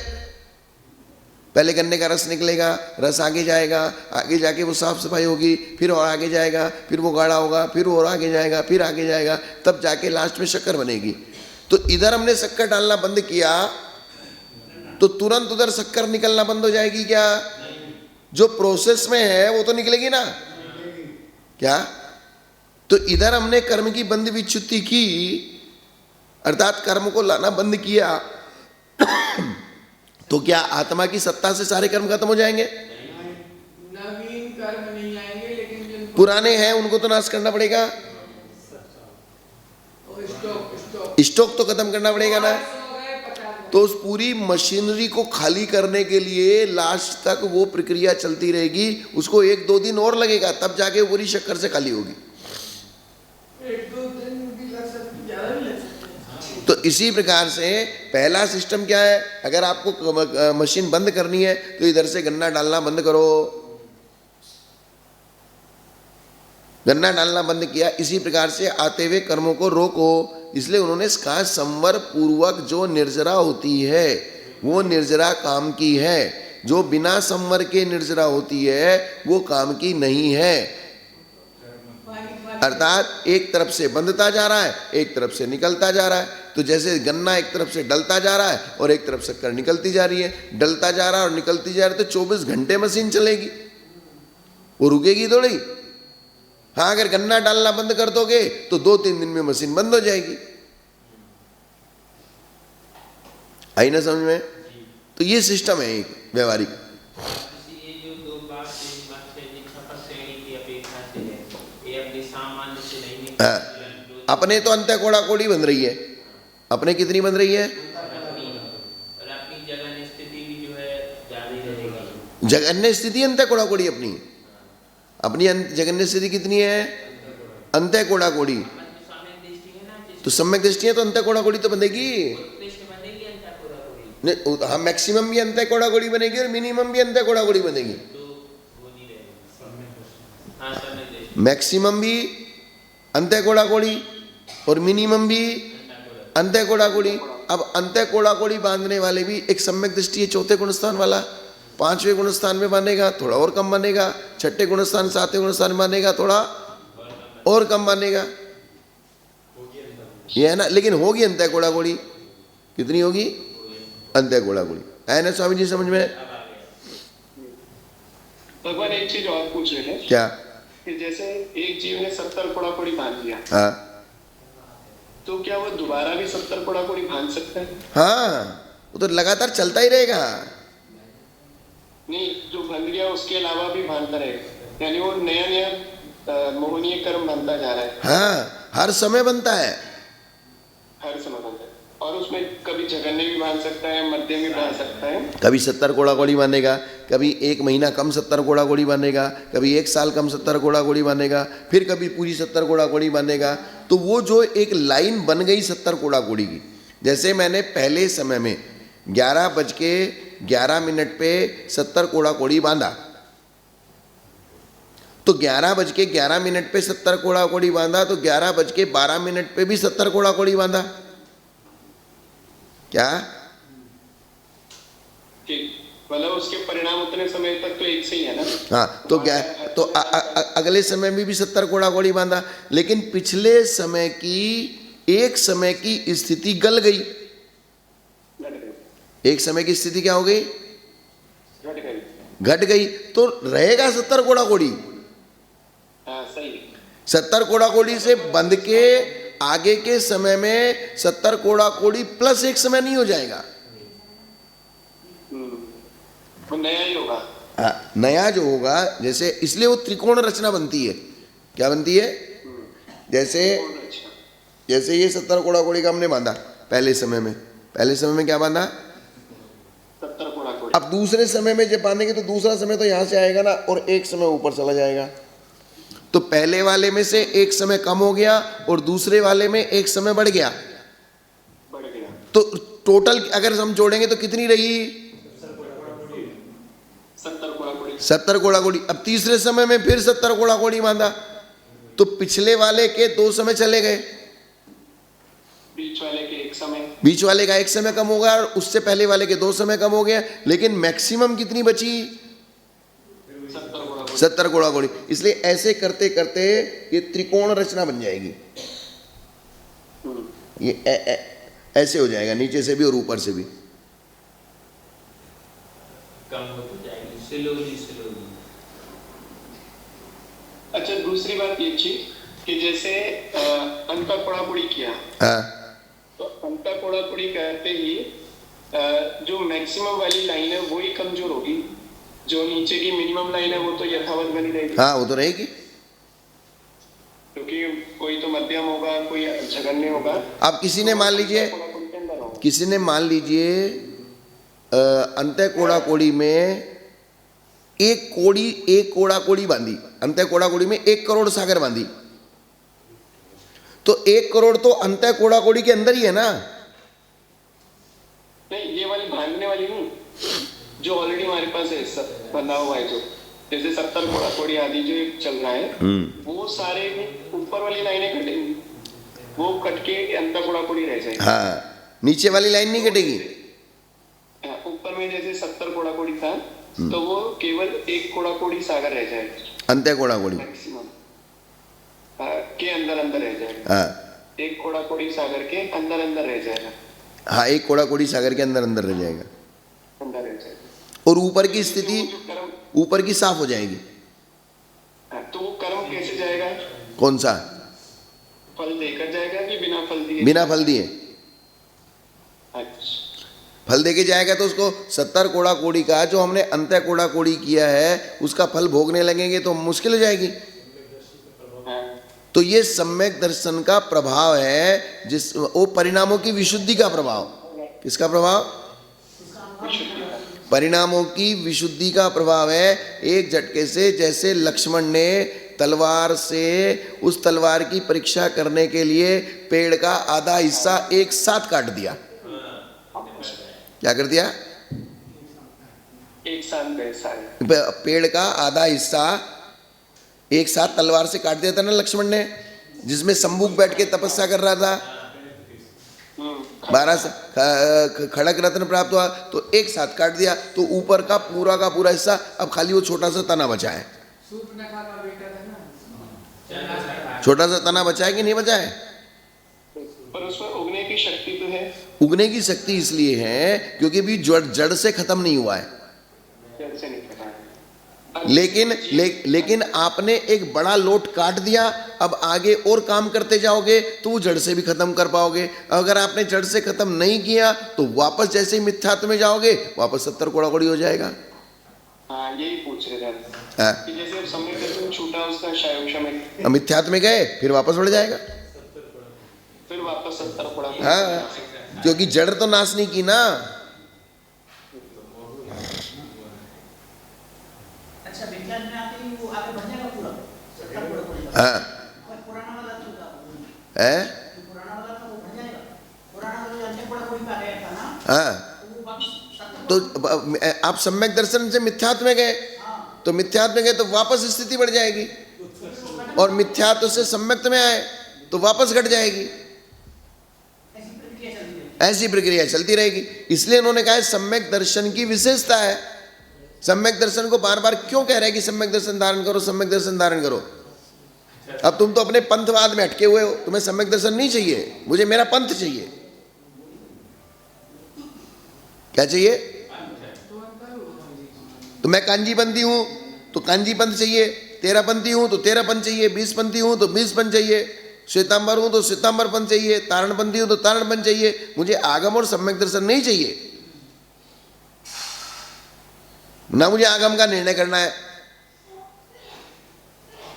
पहले गन्ने का रस निकलेगा, रस आगे जाएगा, आगे जाके वो साफ सफाई होगी, फिर और आगे जाएगा, फिर वो गाढ़ा होगा, फिर और आगे जाएगा, फिर आगे जाएगा, तब जाके लास्ट में शक्कर बनेगी। तो इधर हमने शक्कर डालना बंद किया तो तुरंत उधर शक्कर निकलना बंद हो जाएगी क्या? जो प्रोसेस में है वो तो निकलेगी ना। क्या? तो इधर हमने कर्म की बंद विच्युति की, अर्थात कर्म को लाना बंद किया, तो क्या आत्मा की सत्ता से सारे कर्म खत्म हो जाएंगे? नवीन कर्म नहीं आएंगे, लेकिन जिन पुराने हैं उनको तो नाश करना पड़ेगा। स्टॉक स्टॉक तो खत्म करना पड़ेगा ना। 100 गए, 50 तो उस पूरी मशीनरी को खाली करने के लिए लास्ट तक वो प्रक्रिया चलती रहेगी, उसको 1-2 दिन और लगेगा, तब जाके वो पूरी शक्कर से खाली होगी। 1-2 दिन भी लग सकते, ज़्यादा भी लग सकते हैं। तो इसी प्रकार से पहला सिस्टम क्या है, अगर आपको मशीन बंद करनी है तो इधर से गन्ना डालना बंद करो, गन्ना डालना बंद किया। इसी प्रकार से आते हुए कर्मों को रोको। इसलिए उन्होंने कहा संवर पूर्वक जो निर्जरा होती है वो निर्जरा काम की है, जो बिना संवर के निर्जरा होती है वो काम की नहीं है। अर्थात एक तरफ से बंधता जा रहा है, एक तरफ से निकलता जा रहा है। तो जैसे गन्ना एक तरफ से डलता जा रहा है और एक तरफ से शक्कर निकलती जा रही है, डलता जा रहा है और निकलती जा रही है, तो 24 घंटे मशीन चलेगी, वो रुकेगी थोड़ी। हाँ, अगर गन्ना डालना बंद कर दोगे तो 2-3 दिन में मशीन बंद हो जाएगी। आई ना समझ में? तो ये सिस्टम है एक व्यवहारिक। ये जो 2 बात श्रेणी की अपेक्षा से है, ये अपनी सामान्य से नहीं हाँ, अपने तो अंत्य कोड़ा कोड़ी बन रही है, अपने कितनी बन रही है? और अपनी जगह स्थिति भी जो है जारी रहेगी। जगन्य स्थिति अंत्य कोड़ा कोड़ी अपनी जगन्य स्थिति कितनी है? अंत्य कोड़ा कोड़ी। तो सम्यक दृष्टि है तो अंत्य कोड़ा कोड़ी तो बनेगी नहीं। हाँ, मैक्सिमम भी अंत्य कोड़ा कोड़ी बनेगी और मिनिमम भी अंत्य कोड़ा कोड़ी बनेगी। मैक्सिमम भी अंत्य कोड़ा कोड़ी और मिनिमम भी अंत्य कोड़ा कोड़ी। अब अंत्य कोड़ा कोड़ी बांधने वाले भी एक सम्यक दृष्टि है, 4थे गुणस्थान वाला 5वें गुणस्थान में बनेगा, थोड़ा और कम बनेगा। 6ठे गुणस्थान 7वें गुणस्थान में बनेगा, थोड़ा और कम बनेगा। ये है ना, लेकिन होगी अंत्य कोड़ा कोड़ी। कितनी होगी? अंत्य कोड़ा कोड़ी। है ना स्वामी जी समझ में? भगवान एक चीज और पूछ रहे हैं। क्या? कि जैसे एक जीव ने 70 कोड़ा कोड़ी बांध दिया, हाँ, तो क्या वो दोबारा भी 70 कोड़ा कोड़ी बांध सकता है? हाँ, वो तो लगातार चलता ही रहेगा। नहीं, जो बंध गया उसके अलावा भी बांधता रहेगा, यानी वो नया नया मोहनीय कर्म बनता जा रहा है। हाँ, हर समय बनता है, हर समय बनता है। और उसमें कभी जगन्य भी बांध सकता है, मध्यम भी बांध सकता है। कभी 70 कोड़ा कोड़ी बांधेगा, कभी 1 महीना कम 70 कोड़ा कोड़ी बांधेगा, कभी 1 साल कम 70 कोड़ा कोड़ी बांधेगा, फिर कभी पूरी 70 कोड़ा कोड़ी बांधेगा। तो वो जो एक लाइन बन गई 70 कोड़ा कोड़ी की, जैसे मैंने पहले समय में 11:11 पे 70 कोड़ा कोड़ी बांधा, तो 11:11 पे 70 कोड़ा कोड़ी बांधा, तो 11:12 पे भी 70 कोड़ा कोड़ी बांधा। क्या? मतलब उसके परिणाम उतने समय तक तो एक से ही है ना। हाँ, तो अगले समय में भी 70 कोड़ा कोड़ी बांधा, लेकिन पिछले समय की एक समय की स्थिति गल गई। एक समय की स्थिति क्या हो गई? घट गई। तो रहेगा 70 कोड़ा कोड़ी। हाँ, सही। 70 कोड़ा कोड़ी से बंध के आगे के समय में 70 कोड़ा कोड़ी प्लस एक समय नहीं हो जाएगा। वो नया ही होगा। हाँ, नया जो होगा, जैसे इसलिए वो त्रिकोण रचना बनती है। क्या बनती है? जैसे ये 70 कोड़ा कोड़ी का हमने बांधा पहले समय में क्या बांधा? 70 कोड़ा कोड़ी। अब दूसरे समय में जब बांधेंगे तो दूसरा समय तो यहाँ से आएगा ना, और एक समय ऊपर चला जाएगा। तो पहले वाले में से एक समय कम हो गया और दूसरे वाले में एक समय बढ़ गया। तो टोटल अगर हम जोड़ेंगे तो कितनी रही? 70 कोड़ा कोड़ी। अब तीसरे समय में फिर 70 कोड़ा कोड़ी बांधा, तो पिछले वाले के 2 समय चले गए, बीच वाले का एक समय कम होगा और उससे पहले वाले के 2 समय कम हो गया, लेकिन मैक्सिमम कितनी बची? 70 कोड़ा कोड़ी। इसलिए ऐसे करते करते ये त्रिकोण रचना बन जाएगी। ये ऐसे हो जाएगा, नीचे से भी और ऊपर से भी। कम होती जाएगी स्लोली। अच्छा, दूसरी बात ये थी कि जैसे अंतर कोड़ा कोड़ी किया, हाँ, तो अंतर कोड़ा कोड़ी करते ही जो मैक्सिमम वाली लाइन है वो ही कमजोर होगी, जो नीचे की मिनिमम लाइन है वो तो यथावत बनी रहेगी। हाँ, वो तो रहेगी, क्योंकि कोई तो मध्यम होगा, कोई जघन्य होगा। अब किसी ने मान लीजिए किसी ने मान लीजिए अंत्य कोड़ा कोड़ी में एक कोड़ा कोड़ी बांधी, अंत्य कोड़ा कोड़ी में 1 करोड़ सागर बांधी, तो 1 करोड़ तो अंत्य कोड़ा कोड़ी के अंदर ही है ना। नहीं, ये वाली बांधने वाली नहीं, जो ऑलरेडी हमारे पास है सब बंधा हुआ है, जो जैसे 70 कोड़ा कोड़ी आदि जो चल रहा है, वो सारे ऊपर वाली लाइनें कटेंगी, वो कट के अंतर कोड़ा कोड़ी रह जाएगी। हाँ, नीचे वाली लाइन नहीं कटेगी। ऊपर में जैसे 70 कोड़ा कोड़ी था, तो वो केवल 1 कोड़ा कोड़ी सागर रह जाएगा, अंत्य कोड़ा कोड़ी मैक्सिमम के अंदर अंदर रह जाएगा। हाँ, 1 कोड़ा कोड़ी सागर के अंदर अंदर रह जाएगा। हाँ, 1 कोड़ा कोड़ी सागर के अंदर अंदर रह जाएगा, अंदर रह जाएगा, और ऊपर की स्थिति ऊपर की साफ हो जाएगी। तो वो कर्म कैसे जाएगा? कौन सा? फल देकर जाएगा कि बिना फल दिए? बिना फल दिए। अच्छा, फल देके जाएगा तो उसको 70 कोड़ा कोड़ी का जो हमने अंत्य कोड़ा कोड़ी किया है उसका फल भोगने लगेंगे तो मुश्किल हो जाएगी। तो ये सम्यक दर्शन का प्रभाव है, जिस वो परिणामों की विशुद्धि का प्रभाव। किसका प्रभाव? परिणामों की विशुद्धि का प्रभाव है। एक झटके से, जैसे लक्ष्मण ने तलवार से उस तलवार की परीक्षा करने के लिए पेड़ का आधा हिस्सा एक साथ काट दिया। क्या कर दिया? एक साथ पेड़ का आधा हिस्सा एक साथ तलवार से काट दिया था ना लक्ष्मण ने, जिसमें शंभुक बैठ के तपस्या कर रहा था। 12 खड़क रत्न प्राप्त हुआ तो एक साथ काट दिया, तो ऊपर का पूरा हिस्सा, अब खाली वो छोटा सा तना बचा है। सूर्पनखा का बेटा था ना, छोटा सा तना बचा है कि नहीं बचा है? पर उसमें उगने की शक्ति तो है। उगने की शक्ति इसलिए है क्योंकि भी जड़ से खत्म नहीं हुआ है। जैसे नहीं पता। लेकिन आपने एक बड़ा लोट काट दिया, अब आगे और काम करते जाओगे तो वो जड़ से भी खत्म कर पाओगे। अगर आपने जड़ से खत्म नहीं किया तो वापस जैसे ही मिथ्यात्व में जाओगे वापस 70 कोड़ा कोड़ी हो जाएगा। हाँ, यही पूछ रहे थे हाँ। कि जैसे अब समय दर्शन छूटा उसका शायोक्ष में, अब मिथ्यात्व में गए फिर वापस बढ़ जाएगा, फिर वापस 70 कोड़ा। हाँ, क्योंकि जड़ तो नाश नहीं की ना। अच्छा, विज्ञान में आते ही वो आगे बढ़ जाएगा पूरा 70 कोड़ा कोड़ी। हाँ, पर पुराना वाला चलता है, पुराना वाला तो वो बढ़ जाएगा। पुराना वाला जो अंत्य कोड़ा कोड़ी पे आ गया था ना, हाँ, तो वो वापस 70 तो आप सम्यक दर्शन से मिथ्यात्व में गए, तो मिथ्यात्व में गए तो वापस स्थिति बढ़ जाएगी, और मिथ्यात्व से सम्यक में आए तो वापस घट जाएगी। ऐसी प्रक्रिया चलती रहेगी। इसलिए उन्होंने कहा है सम्यक दर्शन की विशेषता है। सम्यक दर्शन को बार बार क्यों कह रहे हैं कि सम्यक दर्शन धारण करो, सम्यक दर्शन धारण करो? अब तुम तो अपने पंथवाद में अटके हुए हो, तुम्हें सम्यक दर्शन नहीं चाहिए, मुझे मेरा पंथ चाहिए। क्या चाहिए? तो मैं कांजीपंथी हूं तो कांजीपंथ चाहिए, तेरापंथी हूं तो तेरापंथ चाहिए, 20पंथी हूं तो 20पंथ चाहिए, श्वेतांबर हूं तो श्वेतांबर पंथ चाहिए, तारणपंथी हूं तो तारणपंथ चाहिए। मुझे आगम और सम्यक दर्शन नहीं चाहिए, ना मुझे आगम का निर्णय करना है।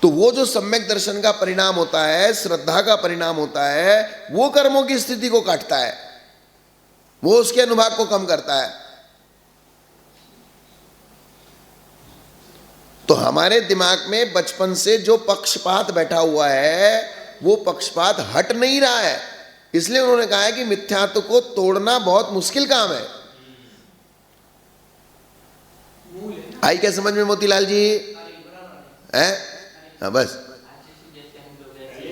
तो वो जो सम्यक दर्शन का परिणाम होता है, श्रद्धा का परिणाम होता है, वो कर्मों की स्थिति को काटता है, वो उसके अनुभाग को कम करता है। तो हमारे दिमाग में बचपन से जो पक्षपात बैठा हुआ है वो पक्षपात हट नहीं रहा है। इसलिए उन्होंने कहा है कि मिथ्यात्व को तोड़ना बहुत मुश्किल काम है। आई क्या समझ में मोतीलाल जी? है? हाँ, बस। जैसे हम लोग ऐसे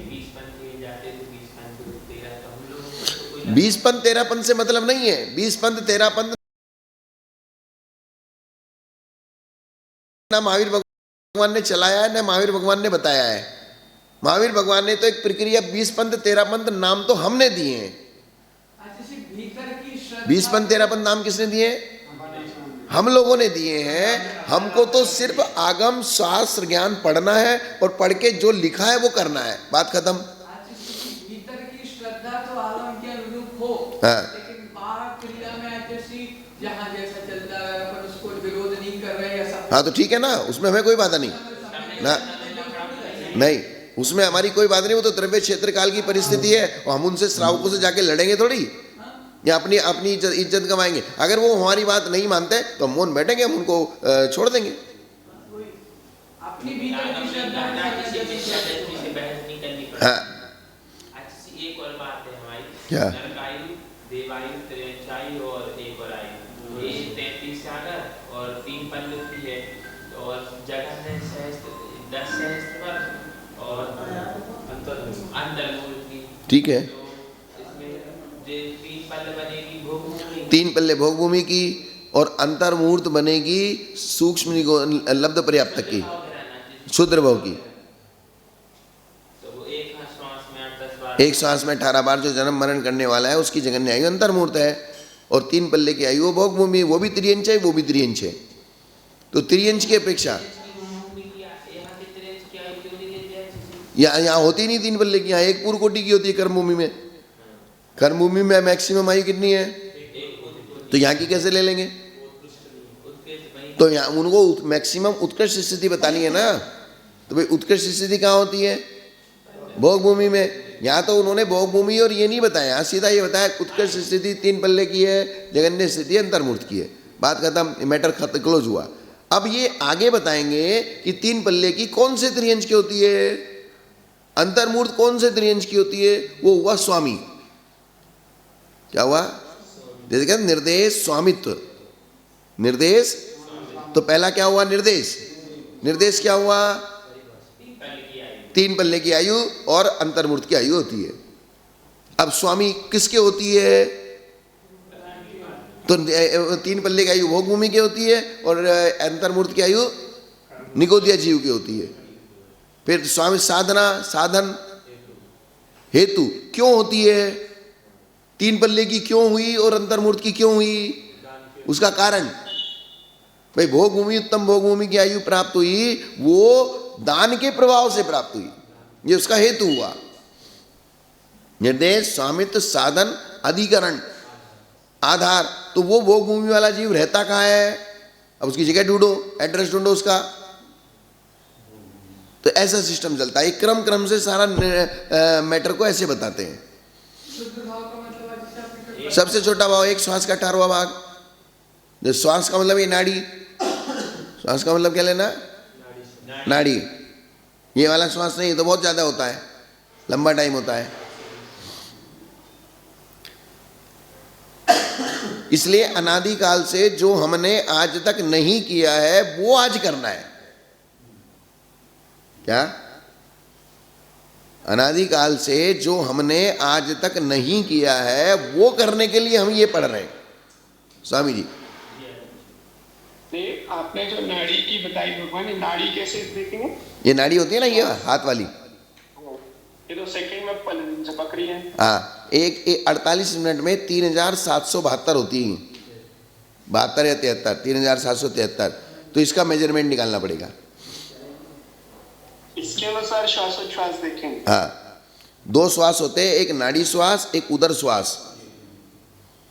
20 पंथ जाते तो 20 पंथ 13 तो हम लोग 20 पंथ 13 पंथ से मतलब नहीं है। 20 पंथ 13 पंथ ना महावीर भगवान ने चलाया है ना महावीर भगवान ने बताया है। महावीर भगवान ने तो एक प्रक्रिया 20 पंथ 13 पंथ नाम तो हमने दिए हैं। 20 पंथ 13 पंथ नाम किसने दिए? हम लोगों ने दिए हैं। हमको तो सिर्फ आगम शास्त्र ज्ञान पढ़ना है और पढ़ के जो लिखा है वो करना है, बात खत्म। भीतर की श्रद्धा तो आगम के अनुरूप हो, हाँ। लेकिन बाहर क्रिया में जैसी जहाँ जैसा चलता है पर उसको विरोध नहीं कर रहे ऐसा। हाँ, तो ठीक है ना, उसमें हमें कोई बात नहीं ना, नहीं उसमें हमारी कोई बात नहीं। वो तो द्रव्य क्षेत्र काल की परिस्थिति है और हम उनसे श्रावकों से जाके लड़ेंगे थोड़ी। या अपनी अपनी इज्जत कमाएंगे। अगर वो हमारी बात नहीं मानते तो हम मौन बैठेंगे, हम उनको छोड़ देंगे। अपनी भीतर की श्रद्धा और किसी श्रद्धा से बहस नहीं करनी पड़ती। हाँ, अच्छी एक और बात है हमारी, क्या? नरकायु, देवायु, त्रियंचायु और एक और आयु, ये 33 सागर और 3 पल्लू की है, और जगह है 10 सहस्त्र और अंतर्मूर्ति। ठीक है, तो इसमें जो 3 पल्ले बनेगी भोग भूमि, 3 पल्ले भोग भूमि की और अंतर्मूर्त बनेगी सूक्ष्म लब्ध पर्याप्त की, शुद्र भोग की। तो वो एक श्वास में 8-10 बार, एक श्वास में 18 बार जो जन्म मरण करने वाला है उसकी जगन्य आयु अंतर्मूर्त है, और 3 पल्ले की आयु वो भोग भूमि, वो भी त्रियंच है, वो भी त्रियंच है। तो त्रियंच की अपेक्षा यहाँ होती नहीं 3 पल्ले की, यहाँ एक पूर्व कोटि की होती है कर्म भूमि में। कर्म भूमि में मैक्सिमम आयु कितनी है, तो यहाँ की कैसे ले लेंगे? तो यहाँ उनको मैक्सिमम उत्कृष्ट स्थिति बतानी है ना, तो भाई उत्कृष्ट स्थिति कहाँ होती है? भोग भूमि में। यहाँ तो उन्होंने भोग भूमि और ये नहीं बताया, यहाँ सीधा ये बताया उत्कृष्ट स्थिति 3 पल्ले की है, जगन्य स्थिति अंतर्मूर्त की है। बात खत्म, मैटर खत्म, क्लोज हुआ। अब ये आगे बताएंगे कि 3 पल्ले की कौन से त्रियंच की होती है, अंतर्मूर्त कौन से त्रियंच की होती है। वो हुआ स्वामी। क्या हुआ? जैसे कहते निर्देश स्वामित्व, निर्देश। तो पहला क्या हुआ? निर्देश। निर्देश क्या हुआ? 3 पल्ले की आयु और अंतर्मूर्त की आयु होती है। अब स्वामी किसके होती है? तो 3 पल्ले की आयु भोग भूमि की होती है और अंतर्मूर्त की आयु निगोदिया जीव की होती है। फिर स्वामी साधना, साधन, हेतु क्यों होती है? 3 पल्ले की क्यों हुई और अंतर्मूर्त की क्यों हुई? उसका कारण भाई भोग भूमि, उत्तम भोग भूमि की आयु प्राप्त हुई, वो दान के प्रभाव से प्राप्त हुई, ये उसका हेतु हुआ। निर्देश, स्वामित्व, साधन, अधिकरण, आधार। तो वो भोग भूमि वाला जीव रहता कहाँ है? अब उसकी जगह ढूंढो, एड्रेस ढूंढो उसका। तो ऐसा सिस्टम चलता है, क्रम क्रम से सारा मैटर को ऐसे बताते हैं। शुद्ध भाव का मतलब है जैसे आपने सबसे छोटा भाव एक श्वास का 18वां भाग। जो श्वास का मतलब ये नाड़ी, श्वास का मतलब क्या लेना? नाड़ी। ये वाला श्वास नहीं, ये तो बहुत ज्यादा होता है, लंबा टाइम होता है। इसलिए अनादिकाल से जो हमने आज तक नहीं किया है वो आज करना है। क्या? अनादिकाल से जो हमने आज तक नहीं किया है वो करने के लिए हम ये पढ़ रहे हैं। स्वामी जी, आपने जो नाड़ी की बताई भगवान, ये नाड़ी कैसे देखेंगे? ये नाड़ी होती है ना, ये हाथ वाली, ये तो सेकंड में झपक रही है। हाँ, एक 48 मिनट में 3772 होती है, 72 या 73, 3773। तो इसका मेजरमेंट निकालना पड़ेगा। इसके अनुसार श्वासोच्छ्वास देखेंगे। हाँ, 2 श्वास होते हैं, एक नाड़ी श्वास, एक उदर श्वास।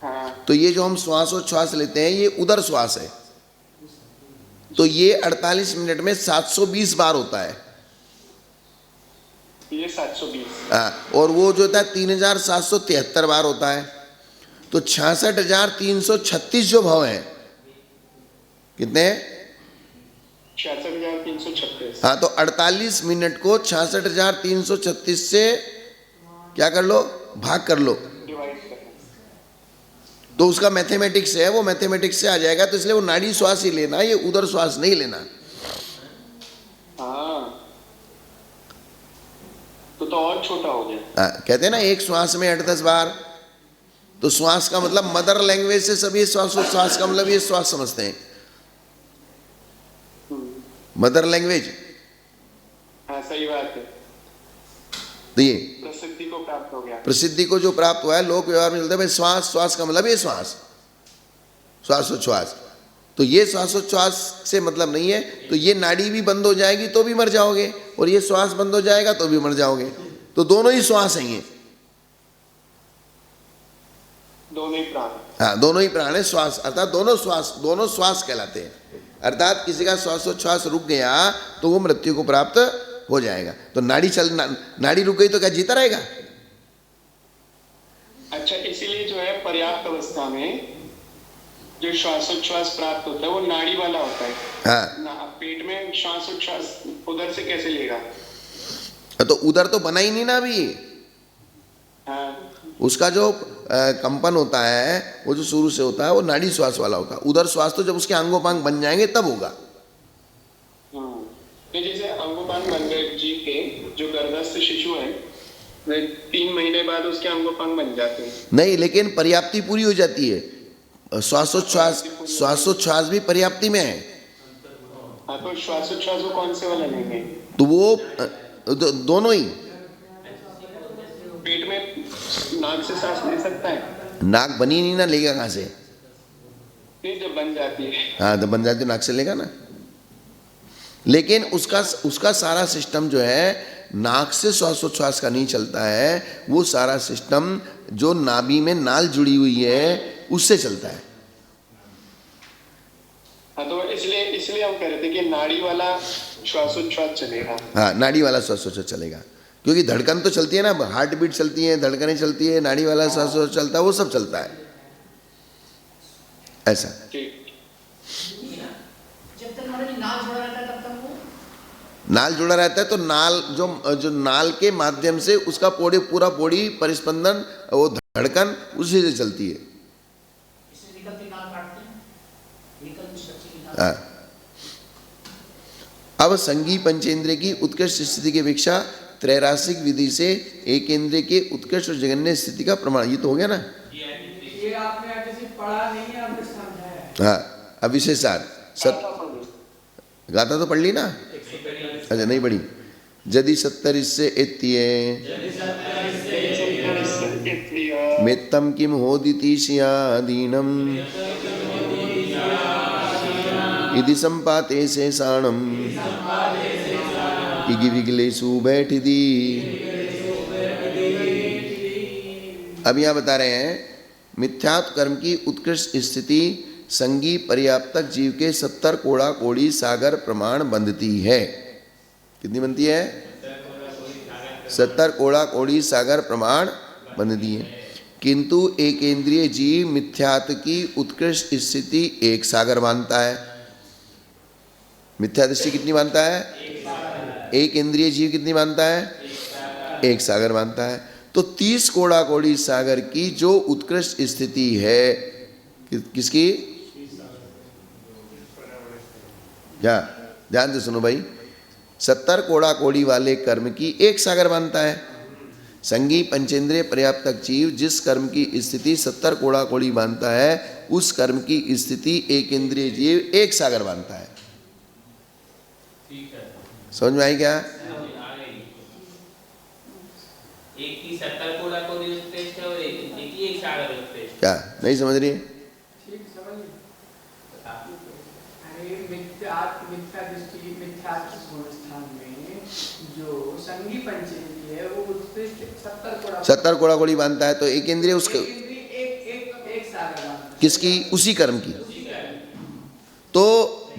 हाँ, तो ये जो हम श्वासोच्छ्वास लेते हैं ये उदर श्वास है। तो ये 48 मिनट में 720 बार होता है। ये 720। हाँ, और वो जो होता है 3773 बार होता है। तो 66,336 जो भाव हैं, कितने हैं? 66,336। हाँ, तो 48 मिनट को 66,336 से क्या कर लो? भाग कर लो। डिवाइड करना। तो उसका मैथमेटिक्स है, वो मैथमेटिक्स से आ जाएगा। तो इसलिए वो नाड़ी श्वास ही लेना, ये उदर श्वास नहीं लेना। हाँ, तो और छोटा हो गया। हाँ, कहते हैं ना एक श्वास में 8-10 बार। तो श्वास का मतलब मदर लैंग्वेज से सभी श्वास का मतलब ये श्वास समझते हैं, मदर लैंग्वेज। हाँ, सही बात है। तो ये प्रसिद्धि को प्राप्त हो गया। प्रसिद्धि को जो प्राप्त हुआ है, लोक व्यवहार में चलता है भाई श्वास, श्वास का मतलब ये श्वास, श्वासोच्छ्वास। तो ये श्वासोच्छ्वास से मतलब नहीं है। तो ये नाड़ी भी बंद हो जाएगी तो भी मर जाओगे, और ये श्वास बंद हो जाएगा तो भी मर जाओगे। तो दोनों ही श्वास हैं ये। दोनों ही प्राण। हाँ, दोनों ही प्राण है। श्वास अर्थात दोनों श्वास कहलाते हैं। अर्थात किसी का श्वासोच्छ्वास रुक गया तो वो मृत्यु को प्राप्त हो जाएगा। तो नाड़ी रुक गई तो क्या जीता रहेगा? अच्छा, इसीलिए जो है पर्याप्त अवस्था में जो श्वासोच्छ्वास प्राप्त होता है वो नाड़ी वाला होता है। हाँ, पेट में श्वासोच्छ्वास उधर से कैसे लेगा? तो उधर तो बना ही नहीं ना अभी। हाँ, उसका जो कंपन होता है वो जो शुरू से होता है वो नाड़ी श्वास वाला होता है। उधर श्वास तो जब उसके अंगोपांग बन जाएंगे तब होगा। तो जैसे अंगोपांग बन गए जीव के, जो गर्भस्थ शिशु है वे 3 महीने बाद उसके अंगोपांग बन जाते हैं। नहीं, लेकिन पर्याप्ति पूरी हो जाती है। श्वासोच्छ्वास भी पर्याप्ति में है। हाँ, तो श्वासोच्छ्वास वो कौन से वाला लेंगे? तो वो दोनों ही। पेट में नाक से सांस ले सकता है? नाक बनी नहीं ना, लेगा कहाँ से? नहीं, जब बन जाती है। हाँ, तो बन जाती है, नाक से लेगा ना। लेकिन उसका सारा सिस्टम जो है नाक से श्वासोच्छ्वास का नहीं चलता है। वो सारा सिस्टम जो नाभि में नाल जुड़ी हुई है उससे चलता है। हाँ, तो इसलिए हम कह रहे थे कि नाड़ी वाला श्वासोच्छ्वास चलेगा। हाँ, नाड़ी वाला श्वासोच्छ्वास चलेगा, क्योंकि धड़कन तो चलती है ना, हार्ट बीट चलती है, धड़कनें चलती है, नाड़ी वाला श्वासोच्छ्वास चलता है, वो सब चलता है ऐसा। जब तक हमारे नाल जुड़ा रहता है तब तक वो नाल जुड़ा रहता है, तो नाल जो नाल के माध्यम से उसका पूरा बॉडी परिस्पंदन, वो धड़कन उसी से चलती है। इससे निकलती नाल काटते हैं, निकलती बच्चे की नाल। हाँ। अब संगी पंचेंद्रिय की उत्कृष्ट स्थिति की अपेक्षा त्रैरासिक विधि से एक इंद्रिय के उत्कृष्ट और जगन्य स्थिति का प्रमाण, ये तो हो गया ना। ये आपने अभी से पढ़ा नहीं है, आपने समझा है। हाँ, अब विशेषार्थ गाथा तो पढ़ ली ना? अच्छा, नहीं पढ़ी। यदि 70 इससे मित्तम किम होदितीशियादीनम इति संपाते से साणम इगी विगलेसु बैठिदी। अब यहाँ बता रहे हैं मिथ्यात्व कर्म की उत्कृष्ट स्थिति संगी पर्याप्तक जीव के 70 कोड़ा कोड़ी सागर प्रमाण बंधती है। कितनी बनती है? 70 कोड़ा कोड़ी सागर प्रमाण बंधती है। किंतु एक इंद्रिय जीव मिथ्यात्व की उत्कृष्ट स्थिति एक सागर मानता है। मिथ्या दृष्टि कितनी मानता है? एक इंद्रिय जीव कितनी मानता है? एक सागर मानता है। तो 30 कोड़ा कोड़ी सागर की जो उत्कृष्ट स्थिति है किसकी? क्या ध्यान से सुनो भाई। 70 कोड़ा कोड़ी वाले कर्म की एक सागर मानता है। संगी पंचेंद्रिय पर्याप्तक जीव जिस कर्म की स्थिति 70 कोड़ा कोड़ी मानता है, उस कर्म की स्थिति एक इंद्रिय जीव एक सागर मानता है। समझ में आई क्या? एक की 70 कोड़ा कोड़ी उत्कृष्ट है और एक की एक सागर उत्कृष्ट। क्या नहीं समझ रही है? ठीक समझिए। अरे मिथ्या दृष्टि मिथ्यात्व स्थान में जो संगी पंचेंद्रिय है वो उत्कृष्ट 70 कोड़ा कोड़ी मानता है। तो एक इंद्रिय उसका एक सागर मानता है। किसकी? उसी कर्म की। तो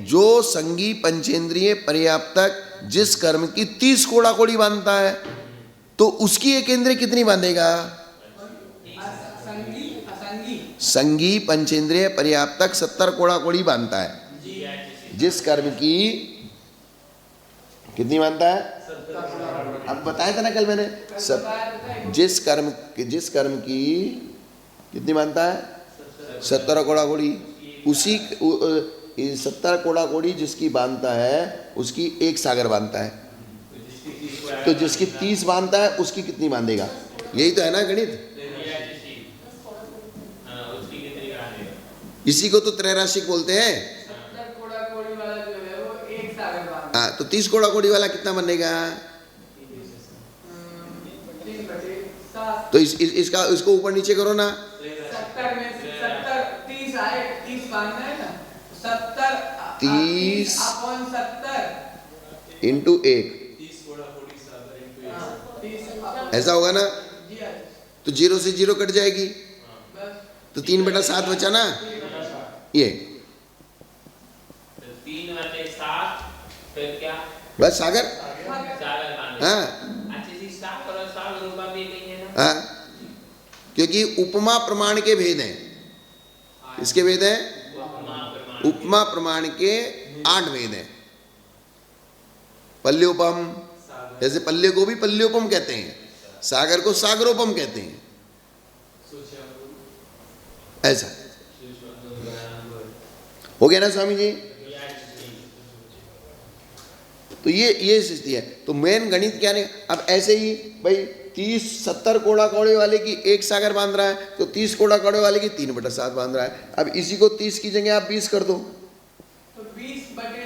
जो संगी पंचेंद्रिय पर्याप्तक जिस कर्म की 30 कोड़ा कोड़ी बांधता है, तो उसकी एक इंद्रिय कितनी बांधेगा? संगी पंचेंद्रिय पर्याप्तक 70 कोड़ा कोड़ी बांधता है। जिस कर्म की कितनी मानता है? अब बताया था ना कल मैंने, जिस कर्म की कितनी मानता है? 70 कोड़ा कोड़ी। उसी 70 कोड़ा कोड़ी जिसकी बांधता है उसकी एक सागर बांधता है। तो जिसकी 30 बांधता है उसकी कितनी बांधेगा? यही तो है ना गणित। इसी को तो त्रैराशिक बोलते हैं। 70 कोड़ा कोड़ी वाला जो है वो एक सागर बांधता है। हाँ, तो 30 कोड़ा कोड़ी वाला कितना बनेगा? 3/7। तो इसको ऊपर नीचे करो ना। 70 में 70 30 आए, 30 बांधना है ना, 70 30 अपॉन 70 इंटू 1 ऐसा होगा ना। तो 0 से 0 कट जाएगी, तो 3/7 बचा ना। ये 3/7 फिर क्या? बस सागर। सागर बांधे। हाँ अच्छी सी सागर और सागर रूपा भी नहीं है ना। हाँ, क्योंकि उपमा प्रमाण के भेद हैं। इसके भेद हैं, उपमा प्रमाण के 8 भेद हैं। पल्योपम, जैसे पल्य को भी पल्योपम कहते हैं, सागर को सागरोपम कहते हैं, ऐसा हो गया ना स्वामी जी। तो ये स्थिति है। तो मेन गणित क्या नहीं। अब ऐसे ही भाई 30-70 कोड़ा कौड़े वाले की 1 सागर बांध रहा है, तो 30 कोड़ा कौड़े वाले की 3/7 बांध रहा है। अब इसी को 30 की जगह आप 20 कर दो, तो 20/70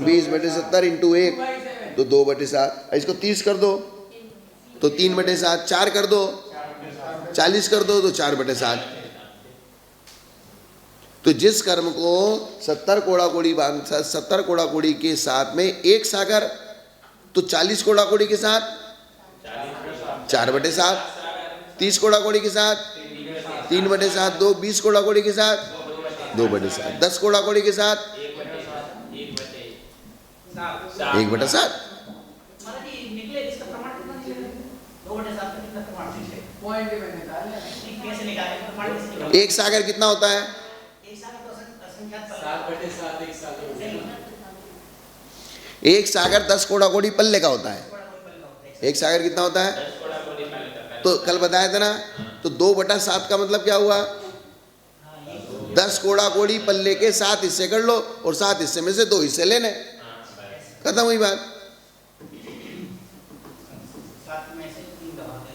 20/70 इंटू 1 तो 2/7। इसको 30 कर दो तो 3/7, 4 कर दो 40 कर दो तो 4/7। तो जिस कर्म को 70 कोड़ा कोड़ी 70 कोड़ा कोड़ी के साथ में 1 सागर, तो 40 कोड़ा कोड़ी के साथ 4/7, 30 कोड़ा कोड़ी के साथ 3/7, 20 कोड़ा कोड़ी के साथ 2/7, 10 कोड़ा कोड़ी के साथ 1/7। मतलब कि निकले इसका प्रमाण कितना निकलेगा? 2/7 का कितना प्रमाण है? पॉइंट मैंने डाला कैसे निकाले प्रमाण कैसे निकाले? 1 सागर कितना होता है? एक सागर तो असंख्यात 7/7 1 साल 1 सागर 10 कोड़ा कोड़ी पल्ले का होता है। 1 सागर कितना होता है? तो कल बताया था ना। तो 2/7 का मतलब क्या हुआ? 10 कोड़ा कोड़ी पल्ले के 7 हिस्से कर लो और 7 हिस्से में से 2 हिस्से लेने, खत्म हुई बात। 7 में से 3 दबा दे।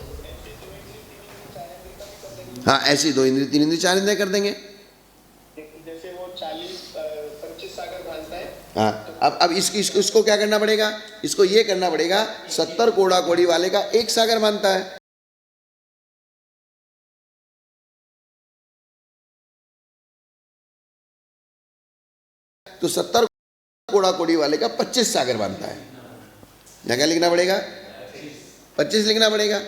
हाँ, ऐसी 2 इंद्रिय 3 इंद्रिय 4 इंद्रिय कर देंगे। जैसे वो 25 सागर बांधता है। हाँ, अब इसको क्या करना पड़ेगा? इसको ये करना पड़ेगा 70 कोड़ा कोड़ी वाले का 1 सागर बांधता है, तो 70 कोड़ा कोड़ी वाले का 25 सागर बांधता है। यहाँ क्या लिखना पड़ेगा? 25 लिखना पड़ेगा।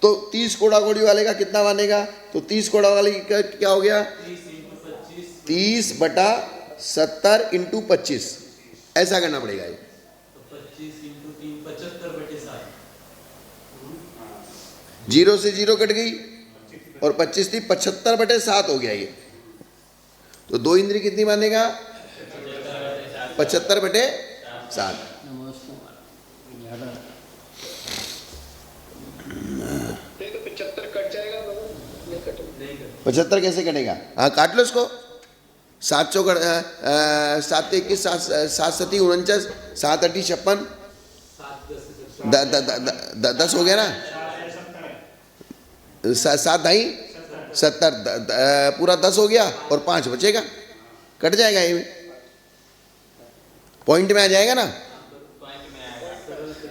तो 30 कोड़ा कोड़ी वाले का कितना बांधेगा? तो 30 कोड़ा वाले का क्या हो गया? 30/70 इंटू 25, ऐसा करना पड़ेगा। ये 0 से 0 कट गई और 25 थी, 75/7 हो गया ये। तो 2 इंद्री कितनी बांधेगा? 75/7। तो 75 कट जाएगा, 75 कैसे कटेगा? हाँ, काट लो इसको। 7 चौकड़ 7 21 7 7 49 7 8 56 10 हो गया ना। 7 ढाई 70 पूरा 10 हो गया और 5 बचेगा, कट जाएगा। ये पॉइंट में आ जाएगा ना।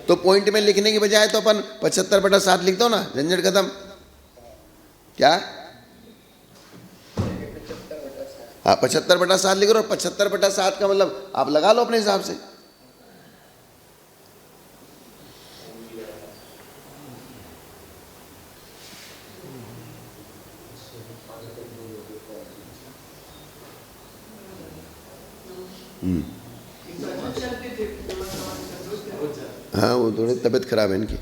तो पॉइंट में लिखने की बजाय तो अपन 75/7 लिख दो ना, झंझट खत्म। क्या? हाँ, 75/7 लिख रहे हो। 75/7 का मतलब आप लगा लो अपने हिसाब से। हाँ, वो थोड़ी तबीयत खराब है इनकी।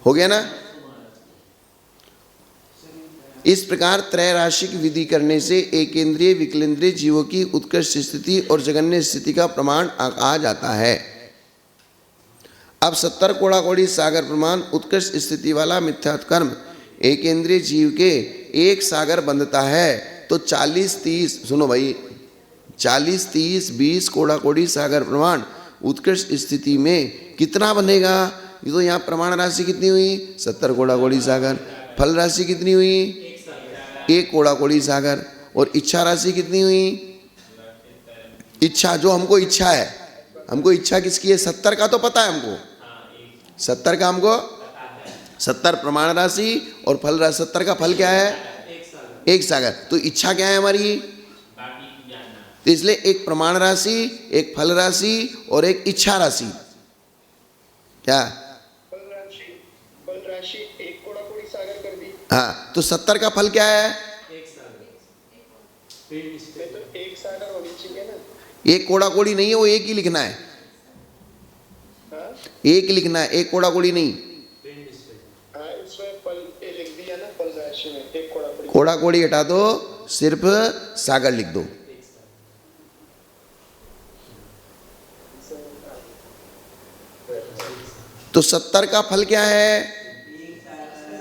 हो गया ना। इस प्रकार त्रैराशिक विधि करने से एकेंद्रीय विकलेंद्रीय जीवों की उत्कृष्ट स्थिति और जगन्य स्थिति का प्रमाण कहा जाता है। अब 70 कोड़ा कोड़ी सागर प्रमाण उत्कृष्ट स्थिति वाला मिथ्यात्व कर्म एकेंद्रीय जीव के 1 सागर बंधता है। तो 40-30 सुनो भाई, 40-30 20 कोड़ा कोड़ी सागर प्रमाण उत्कृष्ट स्थिति में कितना बनेगा? ये तो यहाँ प्रमाण राशि कितनी हुई? 70 कोड़ा कोड़ी सागर। फल राशि कितनी हुई? 1 कोड़ा कोड़ी सागर। और इच्छा राशि कितनी हुई? इच्छा, जो हमको इच्छा है, हमको इच्छा किसकी है? 70 का तो पता है हमको। 70 का हमको 70 प्रमाण राशि और फल राशि। 70 का फल क्या है? 1 सागर। तो इच्छा क्या है हमारी? तो इसलिए 1 प्रमाण राशि, 1 फल राशि और 1 इच्छा राशि। क्या? फल राशि 1 कोड़ा कोड़ी सागर कर दी। हाँ, तो 70 का फल क्या है? 1 सागर होनी चाहिए ना। 1 कोड़ा कोड़ी नहीं है, वो 1 ही लिखना है। एक लिखना है, एक कोड़ा कोड़ी नहीं। हाँ, इसमें फल ये लिख दिया ना, फल राशि में एक कोड़ा कोड़ी। कोड़ा कोड़ी हटा दो, सिर्फ सागर लिख दो। तो 70 का फल क्या है?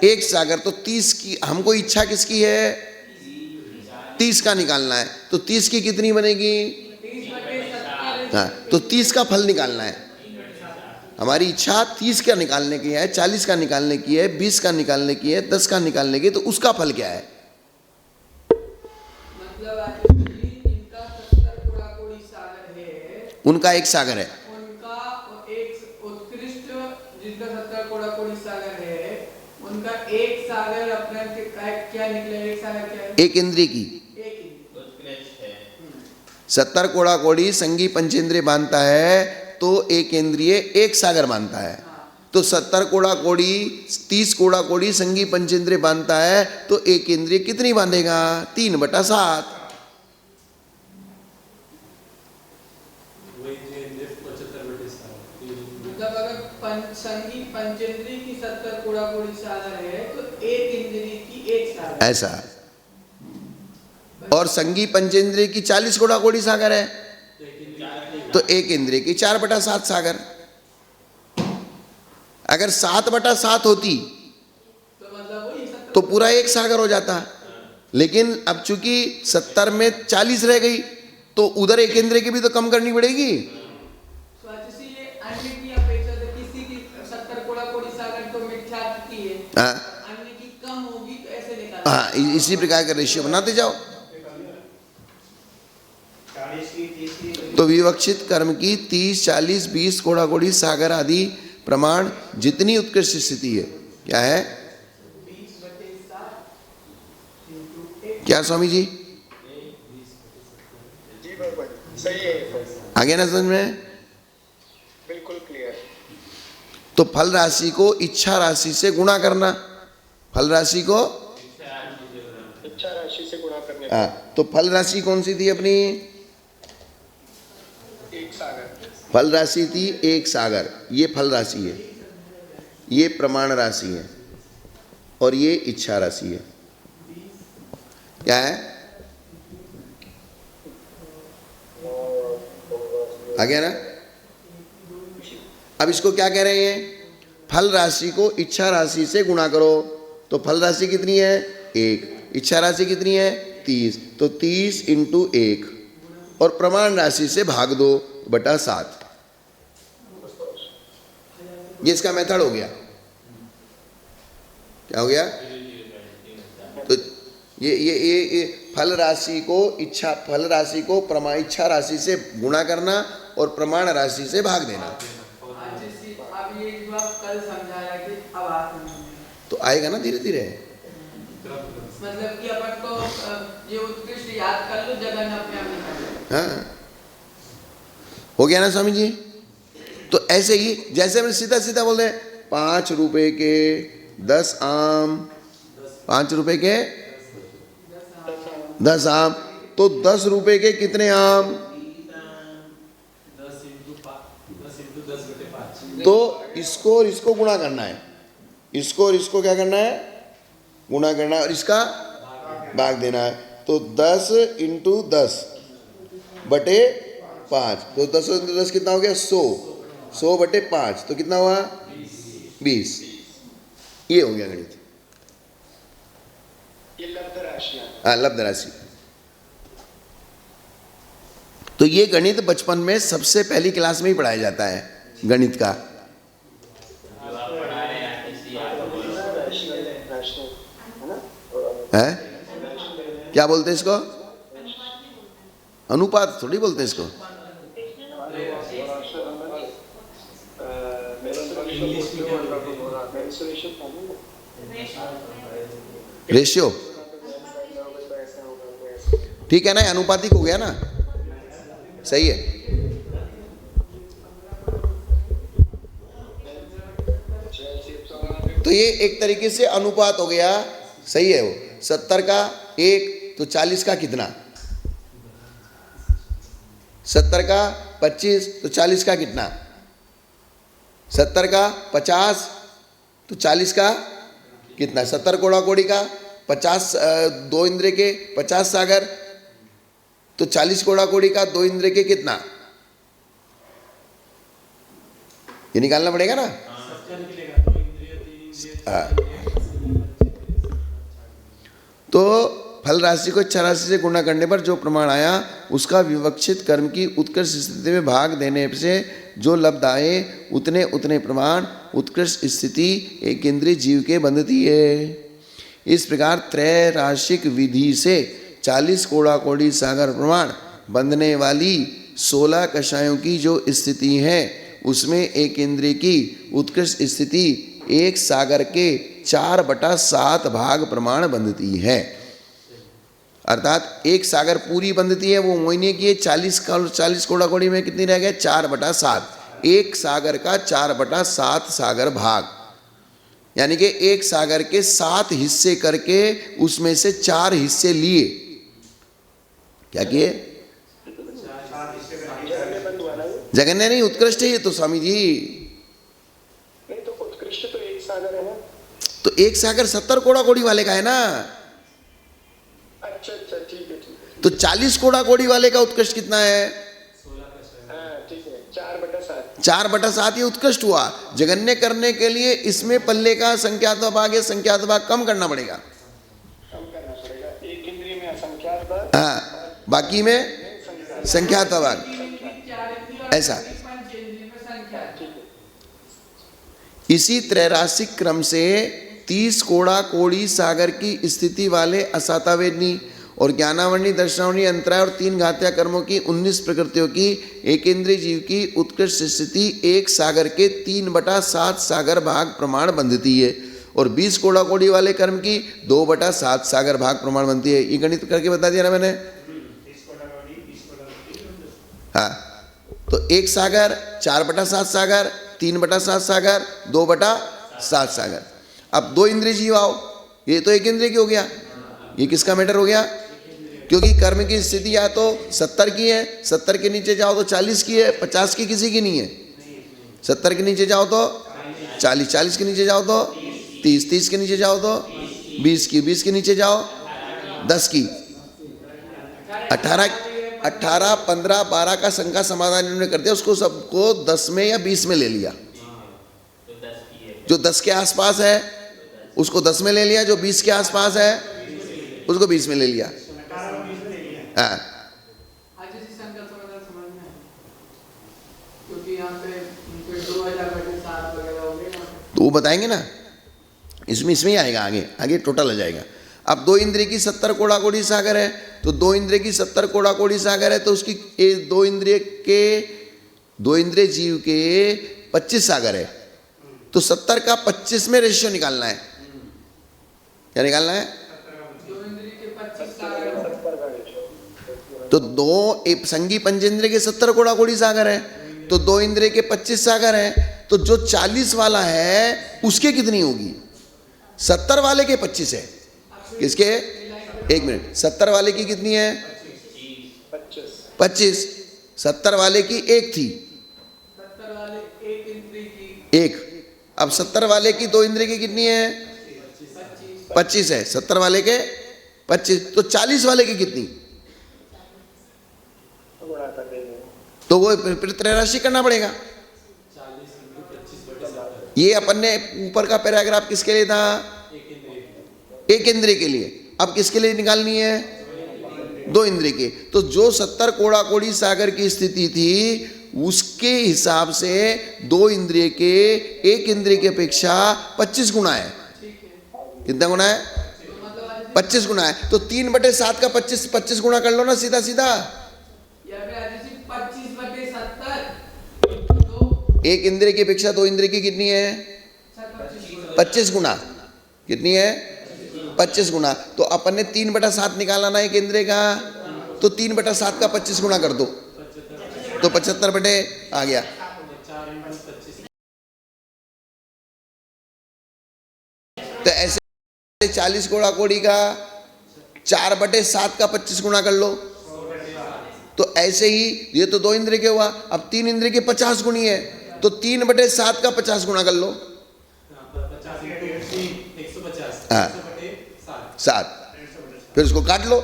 एक सागर। तो 30 की हमको इच्छा किसकी है? 30 का निकालना है। तो 30 की कितनी बनेगी? हाँ, तो 30 का फल निकालना है। हमारी इच्छा 30 का निकालने की है, 40 का निकालने की है, 20 का निकालने की है, 10 का निकालने की है। तो उसका फल क्या है? मतलब इनका 70 कोड़ा कोड़ी सागर है, उनका एक सागर है। उनका एक उत्कृष्ट जिनका 70 कोड़ा कोड़ी सागर है, उनका एक सागर अपना क्या निकले? एक सागर क्या है? एक इंद्रिय की। एक इंद्रिय। उत्कृष्ट है। 70 कोड़ा कोड़ी संगी पंचेंद्रिय बांधता है, तो एक इंद्रिय एक सागर बांधता है। तो 70 कोड़ा कोड़ी 30 कोड़ा कोड़ी संगी पंचेंद्रिय बांधता है, तो एक इंद्रिय कितनी बांधेगा? 3/7। मतलब अगर संगी पंचेंद्रिय की 70 कोड़ा कोड़ी सागर है, तो एक इंद्रिय की एक सागर ऐसा। और संगी पंचेंद्रिय की 40 कोड़ा कोड़ी सागर है, तो एक इंद्रिय की 4/7 सागर। अगर 7/7 होती तो मतलब वही 70। तो पूरा एक सागर हो जाता। लेकिन अब चूंकि 70 में 40 रह गई, तो उधर एक इंद्रिय की भी तो कम करनी पड़ेगी। ये अन्य की अपेक्षा से किसी की 70 कोड़ा कोड़ी सागर तो मिथ्या की है, हाँ अन्य की कम होगी, तो ऐसे निकाल। हाँ, इसी प्रकार का रेशियो बनाते जाओ। तो विवक्षित कर्म की 30, 40, 20 कोड़ा कोड़ी सागर आदि प्रमाण जितनी उत्कृष्ट स्थिति है, क्या है? क्या स्वामी जी? जी भगवान, सही है। आगे ना समझ में? बिल्कुल क्लियर। तो फल राशि को इच्छा राशि से गुणा करना। फल राशि को इच्छा राशि से गुणा करने पर हाँ, तो फल राशि कौन सी थी अपनी? एक सागर। फल राशि थी एक सागर। ये फल राशि है, ये प्रमाण राशि है, और ये इच्छा राशि है। क्या है? आ गया ना? अब इसको क्या कह रहे हैं? फल राशि को इच्छा राशि से गुणा करो। तो फल राशि कितनी है? 1। इच्छा राशि कितनी है? 30। तो 30 × 1 और प्रमाण राशि से भाग दो /7। ये इसका मेथड हो गया। क्या हो गया? तो ये फल राशि को इच्छा इच्छा राशि से गुणा करना और प्रमाण राशि से भाग देना। अब ये जो आप कल समझा रहे थे, अब आप तो आएगा ना धीरे धीरे। मतलब कि अपन को ये उत्कृष्ट याद कर लो, जगह अपने आप निकल। हाँ, हो गया ना स्वामी जी? तो ऐसे ही जैसे मैं सीधा सीधा बोल रहे, 5 रुपए के 10 आम, 5 रुपए के 10 आम, तो 10 रुपए के कितने आम? तो इसको और इसको गुणा करना है, इसको और इसको क्या करना है? गुणा करना है, और इसका भाग देना है। तो 10 × 10 / 5। तो 10 × 10 कितना हो गया? 100। 100 / 5 तो कितना हुआ? 20। ये हो गया गणित। ये लब्ध राशियां। हाँ, लब्ध राशि। तो ये गणित बचपन में सबसे पहली क्लास में ही पढ़ाया जाता है, गणित का। है? क्या बोलते हैं इसको? अनुपात थोड़ी बोलते हैं इसको। रेशियो, ठीक है ना? अनुपातिक हो गया ना? सही है। तो ये एक तरीके से अनुपात हो गया। सही है। वो 70 का 1 तो 40 का कितना? 70 का 25 तो 40 का कितना? 70 का 50, तो 40 का कितना? 70 कोड़ा कोड़ी का 50, 2 इंद्रिय के 50 सागर, तो 40 कोड़ा कोड़ी का 2 इंद्रिय के कितना? ये निकालना पड़ेगा ना। तो फल राशि को इच्छा राशि से गुणा करने पर जो प्रमाण आया उसका विवक्षित कर्म की उत्कृष्ट स्थिति में भाग देने से जो लब्ध आए उतने उतने प्रमाण उत्कृष्ट स्थिति एक इंद्रिय जीव के बंधती है। इस प्रकार त्रैराशिक विधि से 40 कोड़ा कोड़ी सागर प्रमाण बंधने वाली 16 कषायों की जो स्थिति है उसमें एक इंद्रिय की उत्कृष्ट स्थिति एक सागर के 4/7 भाग प्रमाण बंधती है। अर्थात एक सागर पूरी बंधती है, वो मोहिनी की 40 कोड़ा कोड़ी में कितनी रह गया? 4/7। एक सागर का 4/7 सागर भाग, यानी कि एक सागर के 7 हिस्से करके उसमें से 4 हिस्से लिए। क्या किए? जगन्य नहीं, उत्कृष्ट है ये तो स्वामी जी। नहीं तो उत्कृष्ट तो एक सागर है ना। तो एक सागर 70 कोड़ा कोड़ी वाले का है ना। अच्छा अच्छा, ठीक है ठीक है। तो 40 कोड़ा कोड़ी वाले का उत्कृष्ट कितना है? हाँ ठीक है, 4/7। 4/7 ये उत्कृष्ट हुआ। जगन्य करने के लिए इसमें पल्ले का संख्यात्मक भाग या संख्यात्मक भाग कम करना पड़ेगा। कम करना पड़ेगा। एक इंद्रिय में असंख्यात भाग, हाँ, बाकी में संख्यात्मक भाग, ऐसा। इसी त्रैराशिक क्रम से 30 कोड़ा कोड़ी सागर की स्थिति वाले असातावेदनी और ज्ञानावरणी दर्शनावरणी अंतराय और 3 घात्या कर्मों की 19 प्रकृतियों की एक इंद्रिय जीव की उत्कृष्ट स्थिति एक सागर के 3/7 सागर भाग प्रमाण बंधती है और 20 कोड़ा कोड़ी वाले कर्म की 2/7 सागर भाग प्रमाण बनती है। ये गणित करके बता दिया ना मैंने। हाँ, तो एक सागर 4/7 सागर, 3/7 सागर, 2/7 सागर। अब 2 इंद्रिय जीव आओ, ये तो एक इंद्रिय की हो गया। ये किसका मैटर हो गया? क्योंकि कर्म की स्थिति या तो 70 की है, 70 के नीचे जाओ तो 40 की है, 50 की किसी की नहीं है। 70 के नीचे जाओ तो 40, 40 के नीचे जाओ तो 30, 30 के नीचे जाओ तो 20 की, 20 के नीचे जाओ 10 की, 18, 15, 12 का संख्या समाधान इन्होंने कर दिया। उसको सबको 10 में या 20 में ले लिया। जो 10 के आसपास है उसको 10 में ले लिया, जो 20 के आसपास है उसको 20 में ले लिया। हाँ, आज इसी संकल्प समाधान समझ में आया, क्योंकि यहाँ पे उनके 2000/7 वगैरह हो गए। तो वो बताएंगे ना, इसमें ही आएगा, आगे टोटल आ जाएगा। अब 2 इंद्रिय की 70 कोड़ा कोड़ी सागर है, तो 2 इंद्रिय की 70 कोड़ा कोड़ी सागर है, तो उसकी 2 इंद्रिय जीव के 25 सागर है, तो 70 का 25 में रेशियो निकालना है। क्या निकालना है? 2 इंद्रिय के 25 सागर, तो 2 संगी पंचेंद्रिय के 70 कोड़ा कोड़ी सागर है, तो 2 इंद्रिय के 25 सागर है, तो जो 40 वाला है उसके कितनी होगी? 70 वाले के 25 है। किसके? 1 मिनट, 70 वाले की कितनी है? 25। 70 वाले की 1 थी, 70 वाले 1 इंद्रिय की 1। अब 70 वाले की 2 इंद्रिय की कितनी है? 25 है। 70 वाले के 25, तो 40 वाले की कितनी? तो वो फिर त्रैराशि करना पड़ेगा। ये अपन ने ऊपर का पैराग्राफ किसके लिए था? एक इंद्रिय के लिए। अब किसके लिए निकालनी है? 2 इंद्रिय के। तो जो 70 कोड़ा कोड़ी सागर की स्थिति थी उसके हिसाब से 2 इंद्रिय के 1 इंद्रिय की अपेक्षा 25 गुना है। कितना गुना है? 25 गुना है। तो 3/7 का 25 गुना कर लो ना सीधा सीधा। या फिर जैसे 25/70, तो 1 इंद्रिय की अपेक्षा 2 इंद्रिय की कितनी है? 25 गुना। कितनी है? 25 गुना। तो अपन ने 3/7 निकाला ना 1 इंद्रिय का, तो 3/7 का 25 गुना कर दो, तो 75 बटे आ गया। तो ऐसे 40 कोड़ा कोड़ी का 4/7 का 25 गुना कर लो, तो ऐसे ही ये तो 2 इंद्रिय के हुआ। अब 3 इंद्रिय के 50 गुणी है, तो 3/7 का 50 गुणा कर लो। 150 हाँ 7, फिर उसको काट लो।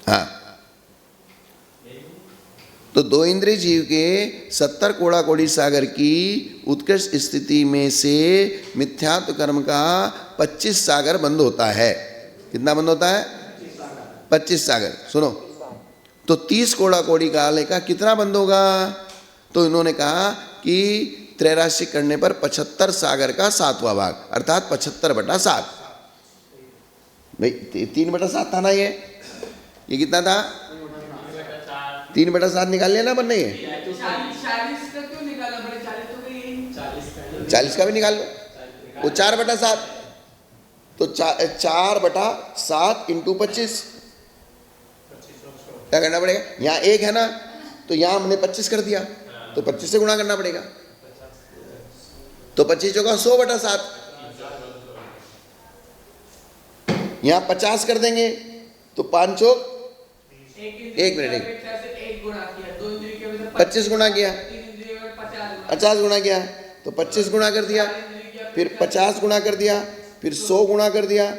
हाँ, तो 2 इंद्रिय जीव के 70 कोड़ा कोड़ी सागर की उत्कृष्ट स्थिति में से मिथ्यात्व कर्म का 25 सागर बंद होता है। कितना बंद होता है? 25 सागर। सुनो, तो 30 कोड़ा कोड़ी काल का कितना बंद होगा? तो इन्होंने कहा कि त्रैराशिक करने पर 75 सागर का 7वां भाग, अर्थात 75/7। भाई 3/7 था ना ये कितना था? 3/7 निकाल लिया ना बनने ये। 40 का क्यों निकाला? बड़े 40 तो गई यही। 40 का भी निकाल लो, वो 4/7, तो 4/7 इंटू 25 क्या करना पड़ेगा? यहाँ 1 है ना, तो यहाँ हमने 25 कर दिया, तो 25 से गुणा करना पड़ेगा। तो 25 होगा 100/7। यहाँ 50 कर देंगे तो 5 चौक 1 मिनट 25 गुणा किया, 50 गुणा किया, तो 25 गुणा कर दिया, फिर 50 गुणा कर दिया, फिर 100 गुणा कर दिया,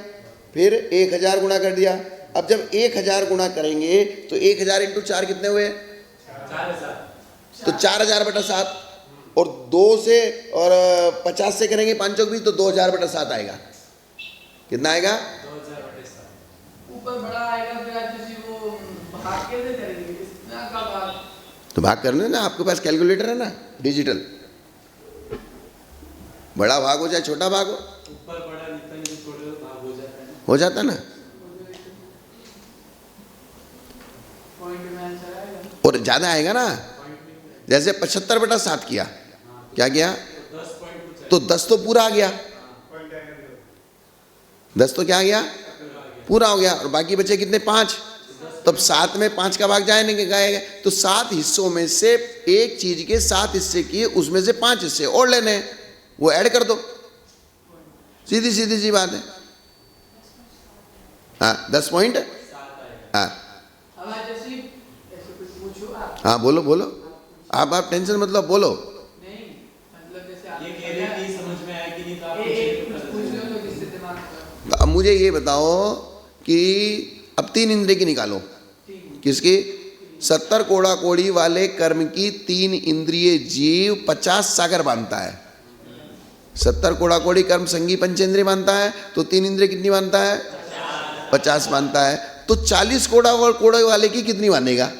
फिर 1000 गुणा कर दिया। अब जब 1000 गुणा करेंगे तो 1000 इंटू 4 कितने हुए? 4000। तो 4000/7, और 2 से और 50 से करेंगे 5 चौक भी, तो 2000/7 आएगा। कितना आएगा? 2000/7। ऊपर बड़ा आएगा, फिर आज किसी वो भाग के दे करेंगे कितना का भाग। तो भाग करने ना, आपके पास कैलकुलेटर है ना डिजिटल, बड़ा भाग हो चाहे छोटा भाग हो, ऊपर बड़ा जितना नीचे छोटे भाग हो जाता है। हो जाता ना। पॉइंट में आंसर आएगा। और ज़्यादा आएगा ना, जैसे 75/7 किया, क्या किया? 10 पॉइंट कुछ तो 10 तो पूरा आ गया, 10 तो क्या आ गया? पूरा हो गया, और बाकी बचे कितने? 5। तब 7 में 5 का भाग जाए नहीं गाएगा, तो 7 हिस्सों में से एक चीज के 7 हिस्से किए, उसमें से 5 हिस्से और लेने हैं, वो ऐड कर दो। सीधी सीधी सी बात है। हाँ 10 पॉइंट। हाँ अब आज जैसे ऐसे कुछ पूछो आप। हाँ बोलो बोलो, आप टेंशन मतलब बोलो। नहीं मतलब जैसे आप ये कह रहे हैं कि समझ में आया कि नहीं, तो आप कुछ पूछ लो तो जिससे दिमाग खराब। अब मुझे ये बताओ कि अब 3 इंद्रिय की निकालो। किसकी? 70 कोड़ा कोड़ी वाले कर्म की 3 इंद्रिय जीव 50 सागर बांधता है। 70 कोड़ा कोड़ी कर्म संगी पंचेंद्रिय मानता है, तो 3 इंद्रिय कितनी मानता है? 50 मानता है। तो 40 कोड़ा कोड़े वाले की कितनी मानेगा?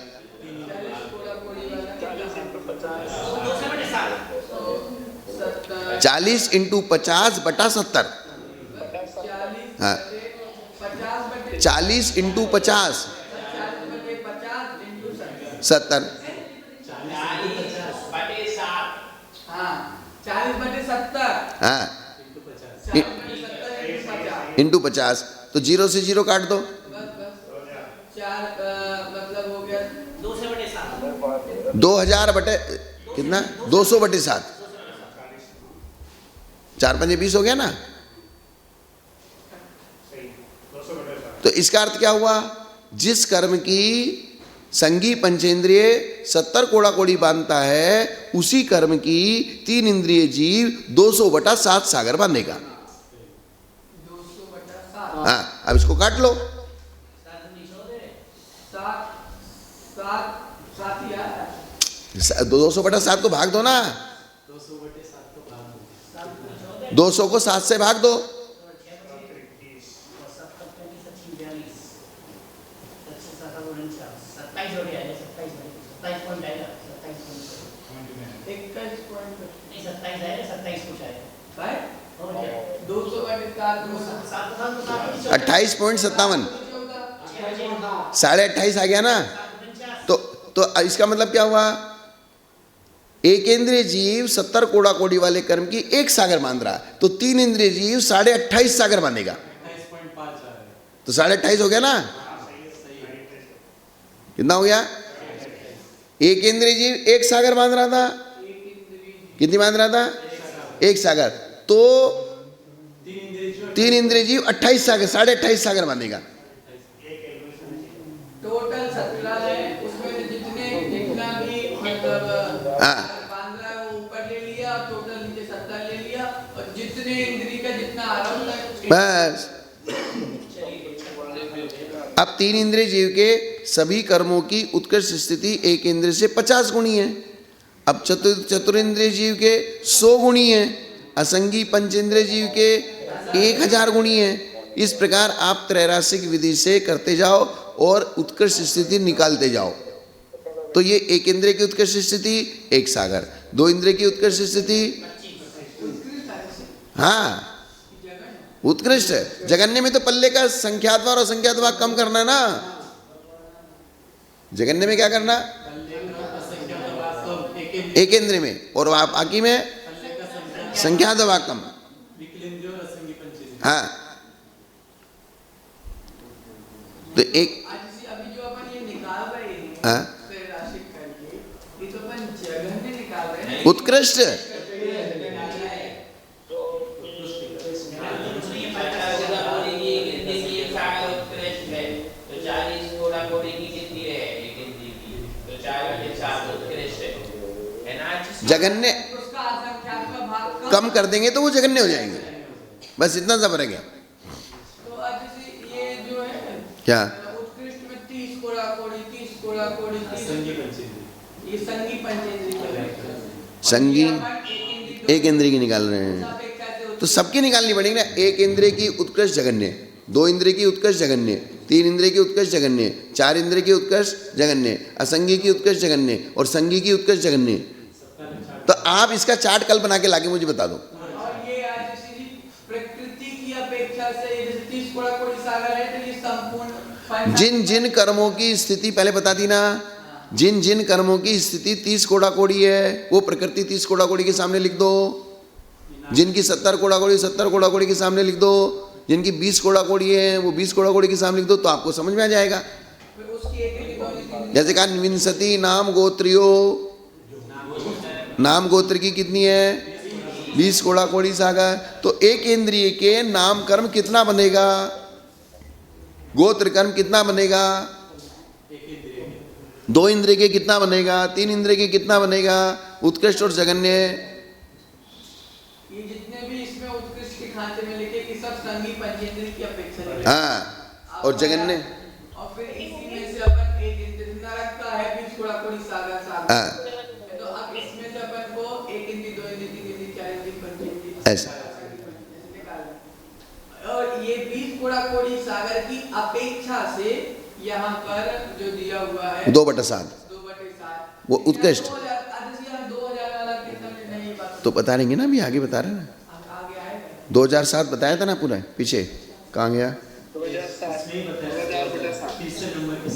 40 इंटू 50/70। हाँ 40 इंटू 50 70। 40/70 हाँ इंटू 50, तो 0 से 0 काट दो। मतलब हो गया 2000 बटे कितना? 200/7। 4 पंजे 20 हो गया ना। तो इसका अर्थ क्या हुआ? जिस कर्म की संगी पंचेंद्रिय 70 कोड़ा कोड़ी बांधता है, उसी कर्म की 3 इंद्रिय जीव 200/7 सागर बांधेगा। 200/7। हाँ अब इसको काट लो। 200/7 को भाग दो ना, 200/7 को भाग दो। 200 को 7 से भाग दो। भाई 200/7 28.57 28.5 आ गया ना। तो इसका मतलब क्या हुआ? एक इंद्रिय जीव 70 कोड़ा कोड़ी वाले कर्म की 1 सागर बांध रहा है, तो 3 इंद्रिय जीव 28.5 सागर बांधेगा, 28.5 आ रहा है। तो 28.5 हो गया ना। कितना हो गया? एक इंद्रिय जीव 1 सागर बांध रहा था, कितनी बांध रहा था? 1 सागर, तो 3 इंद्रिय जीव 28 सागर 28.5 सागर बांधेगा। टोटल 17 है, उसमें मतलब हाँ। 15 वो ऊपर ले लिया, टोटल नीचे 70 ले लिया, और जितने इंद्री का जितना आ रहा है बस। अब 3 इंद्रिय जीव के सभी कर्मों की उत्कृष्ट स्थिति एक इंद्रिय से 50 गुणी है। अब चतुरिंद्रिय जीव के 100 गुणी है, असंगी पंचेंद्रिय जीव के 1000 गुणी है। इस प्रकार आप त्रैरासिक विधि से करते जाओ और उत्कृष्ट स्थिति निकालते जाओ। तो ये एक इंद्रिय की उत्कृष्ट स्थिति 1 सागर, 2 इंद्रिय की उत्कृष्ट स्थिति, हाँ उत्कृष्ट है। जगन्य में तो पल्ले का संख्यात्वा और असंख्यात्वा कम करना ना। जगन्य में क्या करना? एक इंद्रिय में, और बाकी में संख्यात्वा कम। हाँ तो एक अभी जो अपन ये निकाल रहे हैं, हाँ त्रैराशिक करके, ये तो अपन जगन्य निकाल रहे हैं। उत्कृष्ट जगन्य उसका असंख्यात्मक भाग कम कर देंगे तो वो जगन्य हो जाएंगे। बस इतना सा फर्क है। तो आज जैसे ये जो है क्या? उत्कृष्ट में 30 कोड़ा कोड़ी, 30 कोड़ा कोड़ी, 30 संगी पंचेंद्रिय। ये संगी पंचेंद्रिय के हैं। संगी एक एक इंद्रिय की निकाल रहे हैं तो सबकी निकालनी पड़ेगी ना। एक इंद्रिय की उत्कृष्ट जगन्य, 2 इंद्रिय की उत्कृष्ट जगन्य, 3 इंद्रिय की उत्कृष्ट जगन्य, 4 इंद्रिय की उत्कृष्ट जगन्य, असंगी की उत्कृष्ट जगन्य और संगी की उत्कृष्ट जगन्य। तो आप इसका चार्ट कल बना के लाके मुझे बता दो। और ये आज जैसे प्रकृति की अपेक्षा से जैसे 30 कोड़ा कोड़ी सागर है, तो ये संपूर्ण जिन जिन कर्मों की स्थिति पहले बता दी ना, जिन जिन कर्मों की स्थिति 30 कोड़ा कोड़ी है वो प्रकृति 30 कोड़ा कोड़ी के सामने लिख दो। जिनकी 70 कोड़ा कोड़ी 70 कोड़ा कोड़ी के सामने लिख दो। जिनकी 20 कोड़ा कोड़ी है वो 20 कोड़ा कोड़ी के सामने लिख दो, तो आपको समझ में आ जाएगा। उसकी एक जैसे कहा विंसति नाम गोत्रियो, नाम गोत्र की कितनी है? 20 कोड़ा कोड़ी सागर। तो एक इंद्रिय के नाम कर्म कितना बनेगा? गोत्र कर्म कितना बनेगा? 2 इंद्रिय के कितना बनेगा? 3 इंद्रिय के कितना बनेगा? उत्कृष्ट और जगन्य। ये जितने भी इसमें उत्कृष्ट के खाते में लिखे कि सब संगी पंचेंद्रिय की अपेक्षा लिखे। हाँ और जगन्य। और फिर इसी में से अपन एक इंद्रिय नरक का है 20 कोड़ा कोड़ी सागर सागर। हाँ तो अब इसमें से अपन को एक इंद्रिय, 2 इंद्रिय, 3 इंद्रिय, 4 इंद्रिय, 5 इंद्रिय ऐसा। और ये 20 कोड़ा कोड़ी सागर की अपेक्षा से यहाँ पर जो दिया हुआ है 2/7 2/7 वो उत्कृष्ट। 2000 वाला कितना नहीं बात तो बता रहेंगे ना, अभी आगे बता रहे ना। आगे आएगा। 2007 बताया था ना पूरा, पीछे कहाँ गया? 2007 तीसरे नंबर की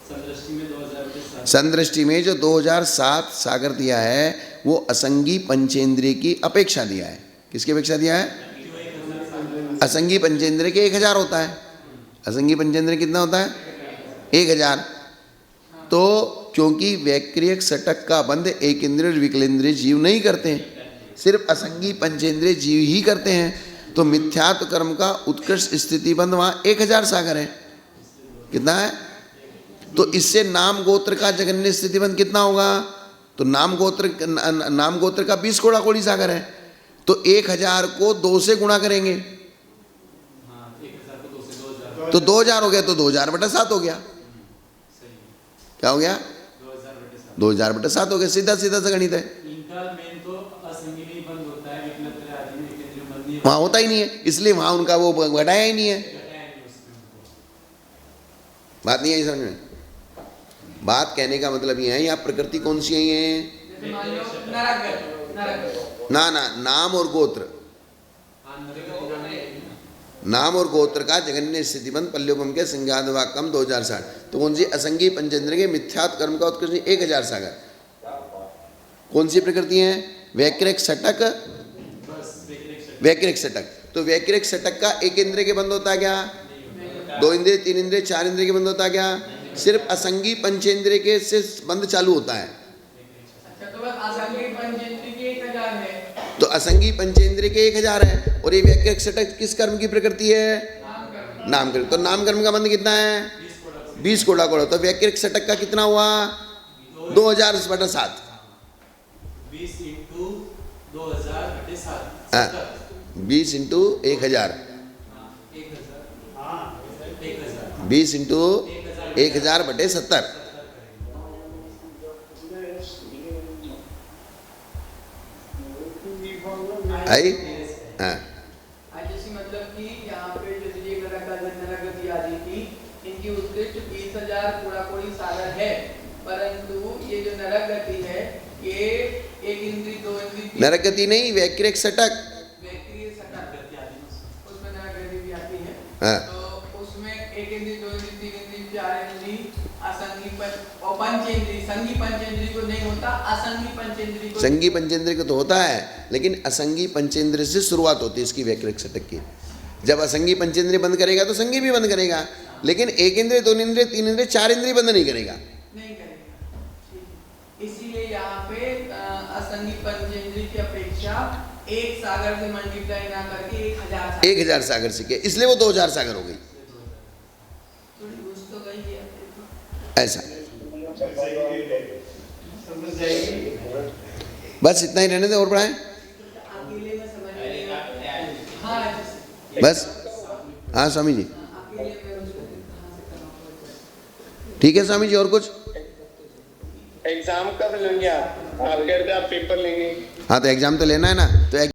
संदृष्टि में 2007। संदृष्टि में जो 2007 सागर दिया है वो असंगी पंचेंद्रिय की अपेक्षा दिया है। किसकी अपेक्षा दिया है? असंगी पंचेंद्रिय के 1000 होता है। असंगी पंचेंद्रिय कितना होता है? 1000। तो क्योंकि वैक्रियक सटक का बंध एक इंद्रिय और विकलेंद्रिय जीव नहीं करते हैं, सिर्फ असंगी पंचेंद्रिय जीव ही करते हैं, तो मिथ्यात्व कर्म का उत्कृष्ट स्थिति बंध वहाँ 1000 सागर है। कितना है? तो इससे नाम गोत्र का जगन्य स्थिति बंध कितना होगा? तो नाम गोत्र का 20 कोड़ा कोड़ी सागर है। तो 1000 को 2 से गुणा करेंगे तो 2000 हो गया, तो 2000/7 हो गया। क्या हो गया? 2000/7 हो गया। सीधा सीधा सा गणित है। इनका मेन तो असंगी में ही बंद होता है, विकल्प आदि में विकेंद्रिय बंद नहीं वहां होता ही नहीं है, इसलिए वहां उनका वो घटाया ही नहीं है। बात नहीं आई समझ में? बात कहने का मतलब ये है, यहाँ प्रकृति कौन सी है? जैसे मान लो नरक ना ना, नाम और गोत्र, नाम और गोत्र का जगन्य स्थिति बंद पल्योपम के संज्ञात वाक्यम 2060। तो कौन सी? असंगी पंचेंद्रिय के मिथ्यात्व कर्म का उत्कृष्ट 1000 सागर। कौन सी प्रकृति है? वैक्रिक सटक, वैक्रिक सटक। तो वैक्रिक सटक का एक इंद्रिय के बंद होता है क्या? 2 इंद्रिय, 3 इंद्रिय, 4 इंद्रिय के बंद होता है क्या? सिर्फ असंगी पंचेंद्रिय के से बंद चालू होता है। अच्छा, तो बस असंगी पंचेंद्रिय के 1000 है। तो असंगी पंचेंद्रिय के 1000 है। और ये वैक्रिक सटक किस कर्म की प्रकृति है? नाम कर्म। तो नाम कर्म का बंध कितना है? 20 कोड़ा कोड़ा। तो वैक्रिक सटक का कितना हुआ? 2000/7। 20 इंटू 2000/7 हाँ, 20 इंटू 1000, 20 इंटू 1000/70 आई। हाँ, आज जैसे मतलब कि यहाँ पे जैसे ये नरगति आदि की इनकी उत्कृष्ट 20,000 कोड़ी सागर है, परंतु ये जो नरगति है ये एक इंद्री, दो इंद्री, नरगति नहीं, वैक्रिक सटक। वैक्रिय सटक उसमें नरगति भी आती है। हाँ, तो उसमें एक इंद्री, दो इंद्री, तीन इंद्री, चार इंद्री, असंगी और पंचेंद्री। संगी पंचेंद्री को नहीं होता, असंगी पंचेंद्री को। संगी पंचेंद्रिय को तो होता है, लेकिन असंगी पंचेंद्रिय से शुरुआत होती है इसकी वैक्रिक सटक की। जब असंगी पंचेंद्रिय बंद करेगा तो संगी भी बंद करेगा, लेकिन एक इंद्रिय, दो इंद्रिय, तीन इंद्रिय, चार इंद्रिय बंद नहीं करेगा। नहीं करेगा। इसीलिए यहाँ पे असंगी पंचेंद्री की अपेक्षा एक सागर से मल्टीप्लाई ना करके 1000 सागर से किया, इसलिए वो 2000 सागर हो गई। थोड़ी घुस तो गई है। ऐसा बस इतना ही रहने दे, और बढ़ाएं अकेले में समझ में नहीं आता। हाँ जैसे बस। हाँ स्वामी जी, अकेले में उसको कहाँ से करना पड़ेगा। ठीक है स्वामी जी, और कुछ? एग्जाम कब लेंगे आप? आप कह रहे थे आप पेपर लेंगे। हाँ, तो एग्जाम तो लेना है ना, तो